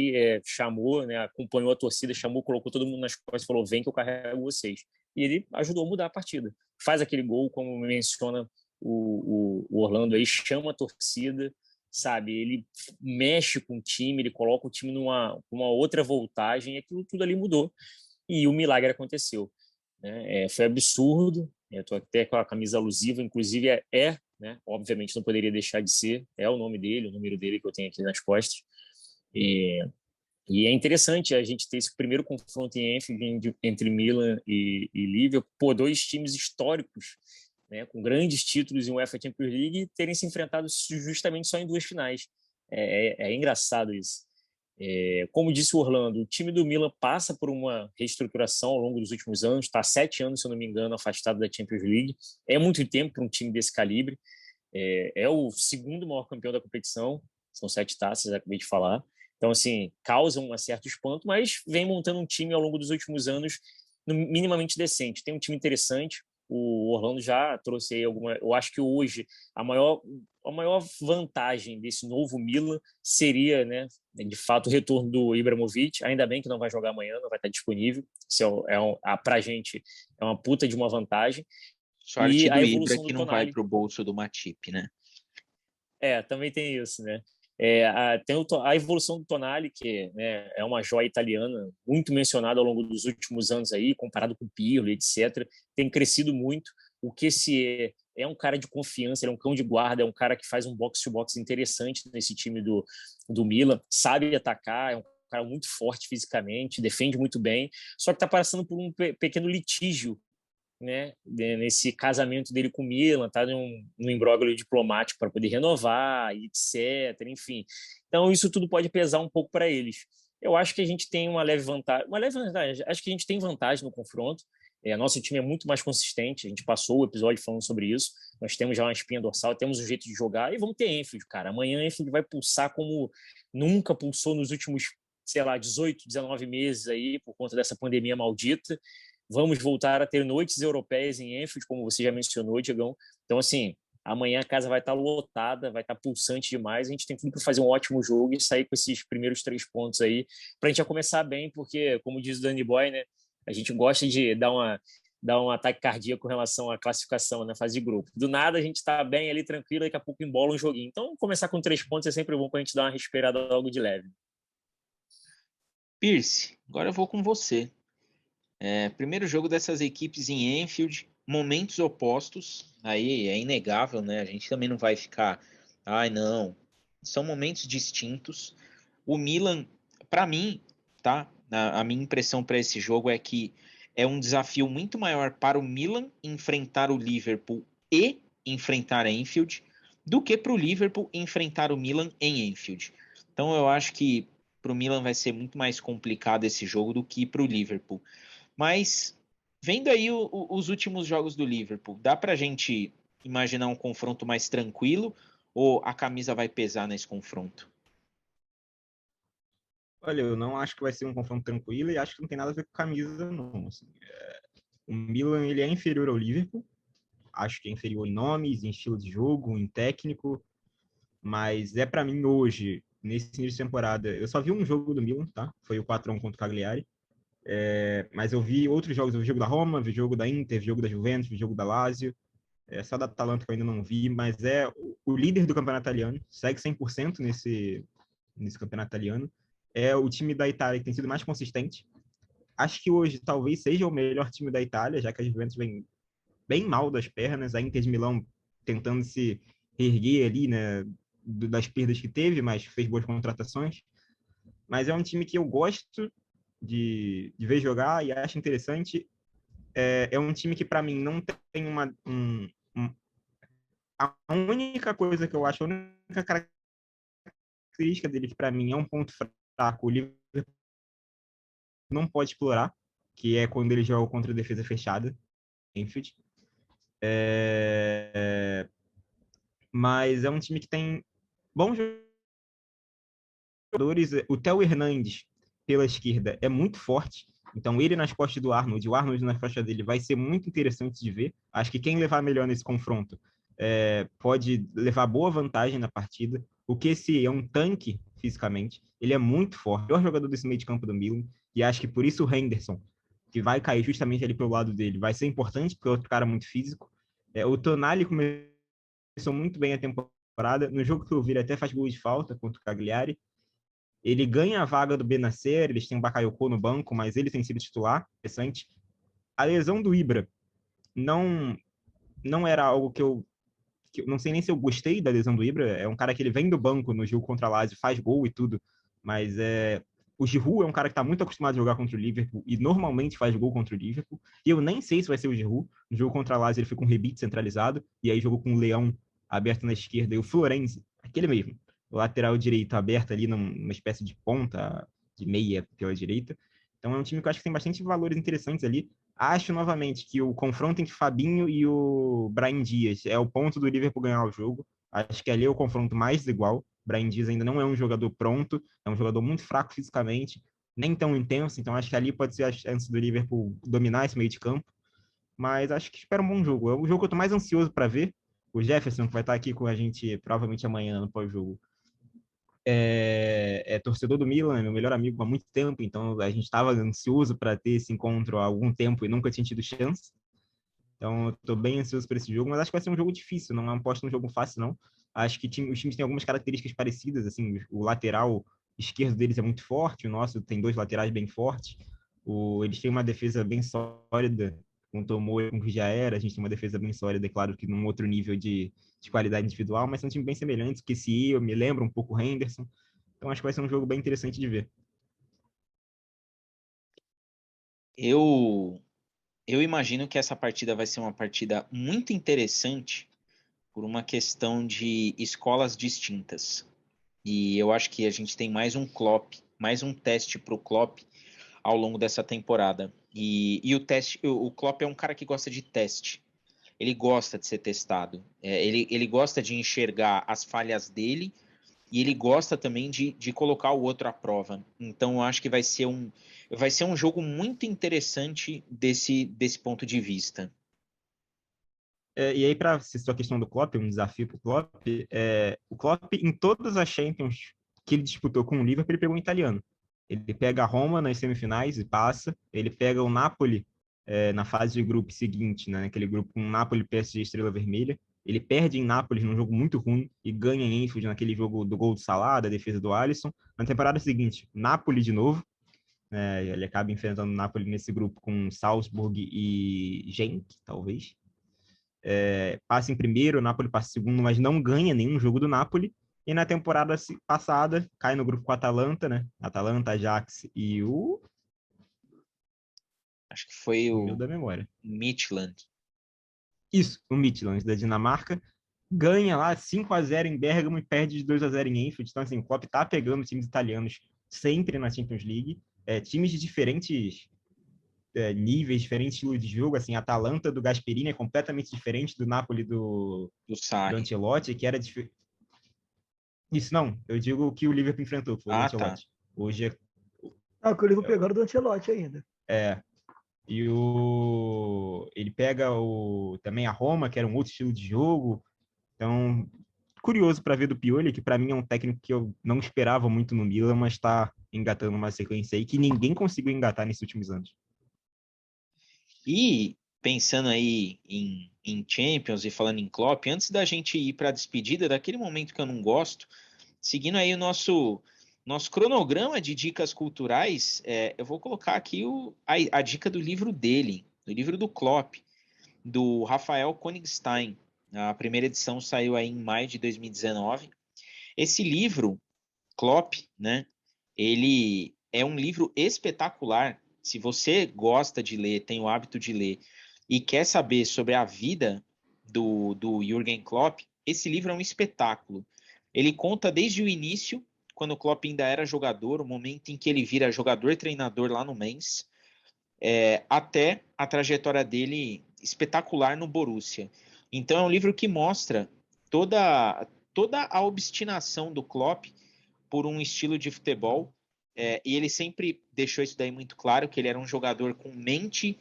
chamou, né, acompanhou a torcida, colocou todo mundo nas costas e falou: vem que eu carrego vocês. E ele ajudou a mudar a partida. Faz aquele gol, como menciona o Orlando aí, chama a torcida, sabe? Ele mexe com o time, ele coloca o time numa outra voltagem, e aquilo tudo ali mudou. E o milagre aconteceu. Né? Foi absurdo. Eu estou até com a camisa alusiva, inclusive né? Obviamente não poderia deixar de ser, é o nome dele, o número dele que eu tenho aqui nas costas. E é interessante a gente ter esse primeiro confronto em Anfield entre Milan e Liverpool, dois times históricos, né, com grandes títulos em UEFA Champions League, terem se enfrentado justamente só em duas finais. É engraçado isso. Como disse o Orlando, o time do Milan passa por uma reestruturação ao longo dos últimos anos, está há 7 anos, se eu não me engano, afastado da Champions League. É muito tempo para um time desse calibre. É o segundo maior campeão da competição, são 7 taças, acabei de falar. Então, assim, causa um certo espanto, mas vem montando um time ao longo dos últimos anos minimamente decente. Tem um time interessante, o Orlando já trouxe aí alguma... Eu acho que hoje a maior vantagem desse novo Milan seria, né, de fato, o retorno do Ibrahimovic. Ainda bem que não vai jogar amanhã, não vai estar disponível. Isso pra gente é uma puta de uma vantagem. Sorte E a do Ibra evolução do que não vai Tonali. pro bolso do Matip, né? Também tem isso, né? Tem a evolução do Tonali, que, né, é uma joia italiana, muito mencionada ao longo dos últimos anos aí, comparado com o Pirlo, etc. Tem crescido muito. O que é um cara de confiança, ele é um cão de guarda, é um cara que faz um box-to-box interessante nesse time do Milan, sabe atacar, é um cara muito forte fisicamente, defende muito bem, só que está passando por um pequeno litígio, né, nesse casamento dele com o Milan, tá num imbróglio diplomático para poder renovar, etc, enfim. Então isso tudo pode pesar um pouco para eles. Eu acho que a gente tem uma leve vantagem, acho que a gente tem vantagem no confronto. Nosso time é muito mais consistente, a gente passou o episódio falando sobre isso, nós temos já uma espinha dorsal, temos um jeito de jogar e vamos ter Anfield, cara. Amanhã Anfield vai pulsar como nunca pulsou nos últimos, sei lá, 18, 19 meses aí, por conta dessa pandemia maldita. Vamos voltar a ter noites europeias em Anfield, como você já mencionou, Diegão. Então, assim, amanhã a casa vai estar lotada, vai estar pulsante demais. A gente tem tudo para fazer um ótimo jogo e sair com esses primeiros 3 pontos aí, para a gente já começar bem, porque, como diz o Danny Boy, né, a gente gosta de dar um ataque cardíaco com relação à classificação na fase de grupo. Do nada a gente está bem ali, tranquilo, daqui a pouco embola um joguinho. Então, começar com 3 pontos é sempre bom para a gente dar uma respirada logo de leve. Pierce, agora eu vou com você. Primeiro jogo dessas equipes em Anfield, momentos opostos, aí é inegável, né? A gente também não vai ficar, ai não, são momentos distintos. O Milan, para mim, tá? A minha impressão para esse jogo é que é um desafio muito maior para o Milan enfrentar o Liverpool e enfrentar a Anfield do que para o Liverpool enfrentar o Milan em Anfield. Então eu acho que para o Milan vai ser muito mais complicado esse jogo do que para o Liverpool. Mas, vendo aí os últimos jogos do Liverpool, dá pra gente imaginar um confronto mais tranquilo ou a camisa vai pesar nesse confronto? Olha, eu não acho que vai ser um confronto tranquilo e acho que não tem nada a ver com camisa, não. Assim, o Milan, ele é inferior ao Liverpool. Acho que é inferior em nomes, em estilo de jogo, em técnico. Mas para mim hoje, nesse início de temporada, eu só vi um jogo do Milan, tá? Foi o 4-1 contra o Cagliari. Mas eu vi outros jogos, eu vi o jogo da Roma, vi o jogo da Inter, vi o jogo da Juventus, vi o jogo da Lazio. Só da Atalanta que eu ainda não vi, mas é o líder do campeonato italiano, segue 100% nesse campeonato italiano. É o time da Itália que tem sido mais consistente. Acho que hoje talvez seja o melhor time da Itália, já que a Juventus vem bem mal das pernas, a Inter de Milão tentando se erguer ali, né, das perdas que teve, mas fez boas contratações. Mas é um time que eu gosto de ver jogar e acho interessante. É um time que, para mim, não tem a única coisa que eu acho, a única característica dele que, para mim, é um ponto fraco, o Liverpool não pode explorar, que é quando ele joga contra a defesa fechada, Enfield. Mas é um time que tem bons jogadores. O Theo Hernandes, pela esquerda, é muito forte. Então, ele nas costas do Arnold, o Arnold nas costas dele, vai ser muito interessante de ver. Acho que quem levar melhor nesse confronto pode levar boa vantagem na partida. O Kessie é um tanque fisicamente. Ele é muito forte. É o melhor jogador desse meio de campo do Milan. E acho que por isso o Henderson, que vai cair justamente ali pelo lado dele, vai ser importante, porque é outro cara muito físico. O Tonali começou muito bem a temporada. No jogo que eu vi, ele até faz gol de falta contra o Cagliari. Ele ganha a vaga do Benacer, eles têm o Bakayoko no banco, mas ele tem sido titular, interessante. A lesão do Ibra não era algo que eu não sei nem se eu gostei da lesão do Ibra. É um cara que ele vem do banco no jogo contra a Lazio, faz gol e tudo, mas o Giroud é um cara que está muito acostumado a jogar contra o Liverpool e normalmente faz gol contra o Liverpool. E eu nem sei se vai ser o Giroud. No jogo contra a Lazio ele foi com o Rebic centralizado e aí jogou com o Leão aberto na esquerda e o Florenzi, aquele mesmo, o lateral direito aberto ali numa espécie de ponta, de meia pela direita. Então é um time que eu acho que tem bastante valores interessantes ali. Acho novamente que o confronto entre Fabinho e o Brahim Dias é o ponto do Liverpool ganhar o jogo. Acho que ali é o confronto mais igual. Brahim Dias ainda não é um jogador pronto, é um jogador muito fraco fisicamente, nem tão intenso, então acho que ali pode ser a chance do Liverpool dominar esse meio de campo. mas acho que espera um bom jogo. É o jogo que eu tô mais ansioso para ver. O Jefferson, que vai estar aqui com a gente provavelmente amanhã no pós-jogo, é torcedor do Milan, é meu melhor amigo há muito tempo, então a gente estava ansioso para ter esse encontro há algum tempo e nunca tinha tido chance. Então, eu tô bem ansioso por esse jogo, mas acho que vai ser um jogo difícil, não aposto num jogo fácil, não. Acho que os times têm algumas características parecidas, assim, o lateral esquerdo deles é muito forte, o nosso tem dois laterais bem fortes, eles têm uma defesa bem sólida, com o Tomori, com o que já era, a gente tem uma defesa bem sólida, é claro que num outro nível de qualidade individual, mas são times bem semelhantes, que se eu me lembro um pouco o Henderson, então acho que vai ser um jogo bem interessante de ver. Eu, eu imagino que essa partida vai ser uma partida muito interessante por uma questão de escolas distintas. E eu acho que a gente tem mais um Klopp, mais um teste para o Klopp ao longo dessa temporada. E o Klopp é um cara que gosta de teste. Ele gosta de ser testado. Ele gosta de enxergar as falhas dele e ele gosta também de colocar o outro à prova. Então eu acho que vai ser um jogo muito interessante desse ponto de vista. E aí, para se sua questão do Klopp, um desafio para o Klopp, o Klopp, em todas as Champions que ele disputou com o Liverpool, ele pegou um italiano. Ele pega a Roma nas semifinais e passa. Ele pega o Napoli na fase de grupo seguinte, né, naquele grupo com Napoli, PSG e Estrela Vermelha. Ele perde em Nápoles num jogo muito ruim e ganha em Enfield naquele jogo do gol do Salah, da defesa do Alisson. Na temporada seguinte, Napoli de novo. Ele acaba enfrentando o Napoli nesse grupo com Salzburg e Genk, talvez. Passa em primeiro, o Napoli passa em segundo, mas não ganha nenhum jogo do Napoli. E na temporada passada, cai no grupo com a Atalanta, né? Atalanta, Ajax e Acho que foi Sumiu o da memória. Midtjylland. Isso, o Midtjylland da Dinamarca. Ganha lá 5-0 em Bergamo e perde de 2-0 em Enfield. Então, assim, o Klopp tá pegando times italianos sempre na Champions League. Times de diferentes níveis, diferentes estilos de jogo. Assim, a Atalanta do Gasperini é completamente diferente do Napoli Do do Sarri. Ancelotti, que era Isso, não. Eu digo o que o Liverpool enfrentou, que foi o Ah, tá. Ancelotti. Hoje Ah, que o livro é, pegaram do Ancelotti ainda. é e ele pega também a Roma, que era um outro estilo de jogo. Então, curioso para ver do Pioli, que para mim é um técnico que eu não esperava muito no Milan, mas está engatando uma sequência aí que ninguém conseguiu engatar nesses últimos anos. E pensando aí em Champions e falando em Klopp, antes da gente ir para a despedida, daquele momento que eu não gosto, seguindo aí o nosso cronograma de dicas culturais, eu vou colocar aqui a dica do livro dele, do livro do Klopp, do Rafael Konigstein. A primeira edição saiu aí em maio de 2019. Esse livro, Klopp, né? Ele é um livro espetacular. Se você gosta de ler, tem o hábito de ler e quer saber sobre a vida do Jürgen Klopp, esse livro é um espetáculo. Ele conta desde o início, quando o Klopp ainda era jogador, o momento em que ele vira jogador-treinador lá no Mainz, até a trajetória dele espetacular no Borussia. Então é um livro que mostra toda a obstinação do Klopp por um estilo de futebol, e ele sempre deixou isso daí muito claro, que ele era um jogador com mente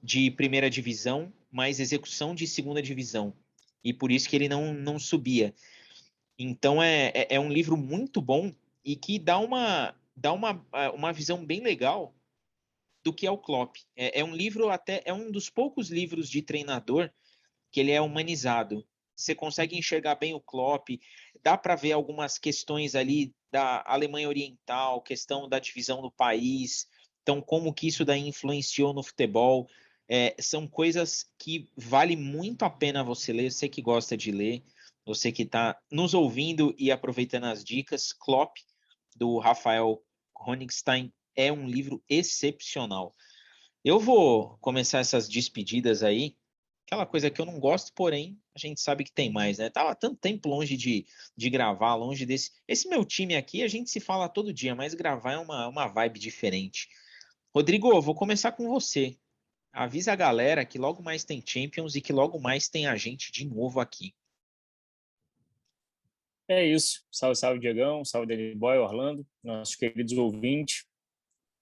de primeira divisão, mas execução de segunda divisão, e por isso que ele não subia. Então é um livro muito bom e que dá uma visão bem legal do que é o Klopp. É um livro é um dos poucos livros de treinador que ele é humanizado. Você consegue enxergar bem o Klopp, dá para ver algumas questões ali da Alemanha Oriental, questão da divisão do país, então como que isso daí influenciou no futebol. São coisas que vale muito a pena você ler, você que gosta de ler, você que está nos ouvindo e aproveitando as dicas. Klopp, do Rafael Honigstein, é um livro excepcional. Eu vou começar essas despedidas aí, aquela coisa que eu não gosto, porém a gente sabe que tem mais, né? Tava tanto tempo longe de gravar, longe desse. Esse meu time aqui, a gente se fala todo dia, mas gravar é uma vibe diferente. Rodrigo, eu vou começar com você. Avisa a galera que logo mais tem Champions e que logo mais tem a gente de novo aqui. É isso. Salve, salve, Diegão. Salve, Danny Boy, Orlando. Nossos queridos ouvintes.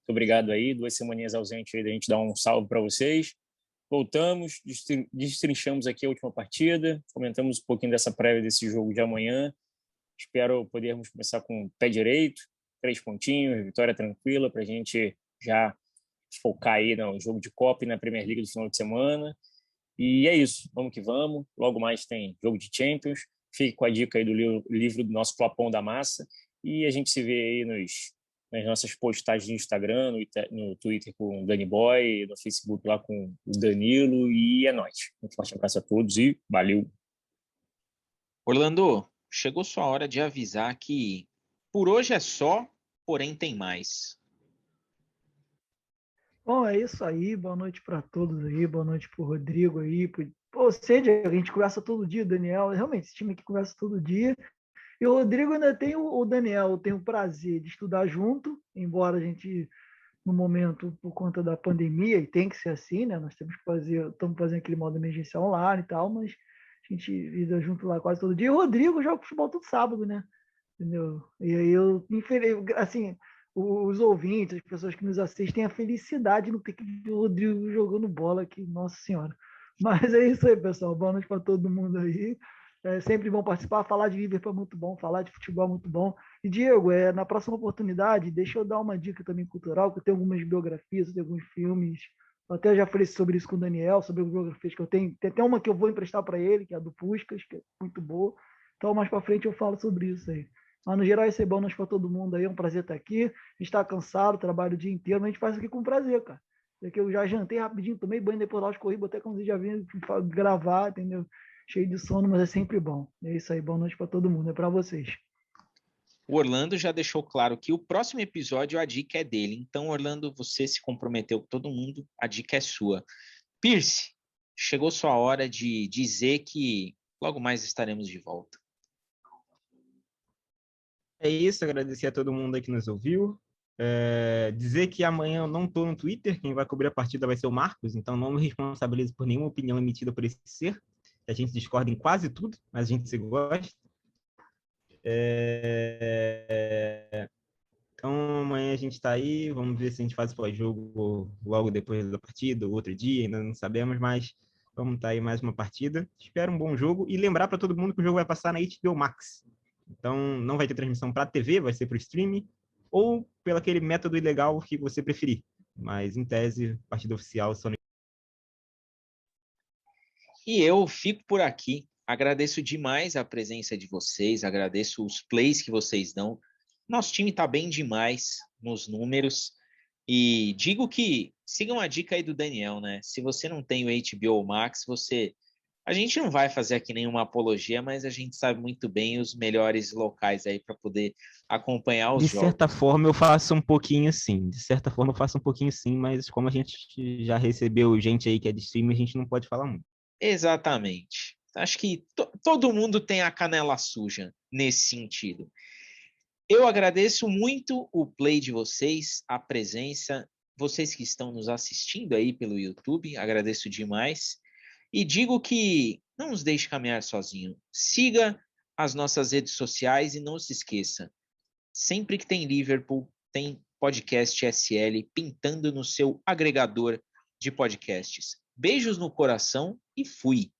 Muito obrigado aí. 2 semaninhas ausente aí da gente dar um salve para vocês. voltamos, destrinchamos aqui a última partida, comentamos um pouquinho dessa prévia desse jogo de amanhã. Espero podermos começar com o pé direito, 3 pontinhos, vitória tranquila, para a gente já focar aí no jogo de Copa e na Premier League do final de semana. E é isso, vamos que vamos. Logo mais tem jogo de Champions. Fique com a dica aí do livro do nosso Flapão da Massa. E a gente se vê aí nas nossas postagens no Instagram, no Twitter com o Dani Boy, no Facebook lá com o Danilo. E é nóis. Um forte abraço a todos e valeu! Orlando, chegou sua hora de avisar que por hoje é só, porém tem mais. Bom, é isso aí. Boa noite para todos aí. Boa noite pro Rodrigo aí. Você, Diego, a gente conversa todo dia, Daniel. Realmente, esse time aqui conversa todo dia. E o Rodrigo ainda tem o Daniel. Eu tenho o prazer de estudar junto, embora a gente, no momento, por conta da pandemia, e tem que ser assim, né? Nós temos que estamos fazendo aquele modo emergencial online e tal, mas a gente lida junto lá quase todo dia. E o Rodrigo joga futebol todo sábado, né? Entendeu? E aí assim, os ouvintes, as pessoas que nos assistem, a felicidade de não ter que ver o Rodrigo jogando bola aqui, nossa senhora. Mas é isso aí, pessoal. Boa noite para todo mundo aí. É sempre bom participar. Falar de Liverpool é muito bom, falar de futebol é muito bom. E, Diego, na próxima oportunidade, deixa eu dar uma dica também cultural, que eu tenho algumas biografias, eu tenho alguns filmes. Eu até já falei sobre isso com o Daniel, sobre as biografias que eu tenho. Tem até uma que eu vou emprestar para ele, que é a do Puskás, que é muito boa. Então, mais para frente eu falo sobre isso aí. Mas, no geral, isso é bom para todo mundo aí. É um prazer estar aqui. A gente está cansado, trabalho o dia inteiro, mas a gente faz isso aqui com prazer, cara. Porque eu já jantei rapidinho, tomei banho, depois lá corri, botei a camiseta, já vim gravar, entendeu? Cheio de sono, mas é sempre bom. É isso aí, boa noite para todo mundo, é para vocês. O Orlando já deixou claro que o próximo episódio a dica é dele. Então, Orlando, você se comprometeu com todo mundo, a dica é sua. Pierce, chegou sua hora de dizer que logo mais estaremos de volta. É isso, agradecer a todo mundo aí que nos ouviu. Dizer que amanhã eu não estou no Twitter, quem vai cobrir a partida vai ser o Marcos, então não me responsabilizo por nenhuma opinião emitida por esse ser. A gente discorda em quase tudo, mas a gente se gosta. Então amanhã a gente está aí, vamos ver se a gente faz o pós-jogo logo depois da partida, ou outro dia, ainda não sabemos, mas vamos estar aí mais uma partida. Espero um bom jogo e lembrar para todo mundo que o jogo vai passar na HBO Max. Então não vai ter transmissão para a TV, vai ser para o streaming, ou pelo aquele método ilegal que você preferir. Mas, em tese, partida oficial só no... E eu fico por aqui. Agradeço demais a presença de vocês, agradeço os plays que vocês dão. Nosso time está bem demais nos números. E digo que sigam a dica aí do Daniel, né? Se você não tem o HBO Max, a gente não vai fazer aqui nenhuma apologia, mas a gente sabe muito bem os melhores locais aí para poder acompanhar os jogos. De certa forma eu faço um pouquinho sim, mas como a gente já recebeu gente aí que é de streaming, a gente não pode falar muito. Exatamente. Acho que todo mundo tem a canela suja nesse sentido. Eu agradeço muito o play de vocês, a presença, vocês que estão nos assistindo aí pelo YouTube, agradeço demais. E digo que não nos deixe caminhar sozinho. Siga as nossas redes sociais e não se esqueça, sempre que tem Liverpool, tem podcast SL pintando no seu agregador de podcasts. Beijos no coração e fui!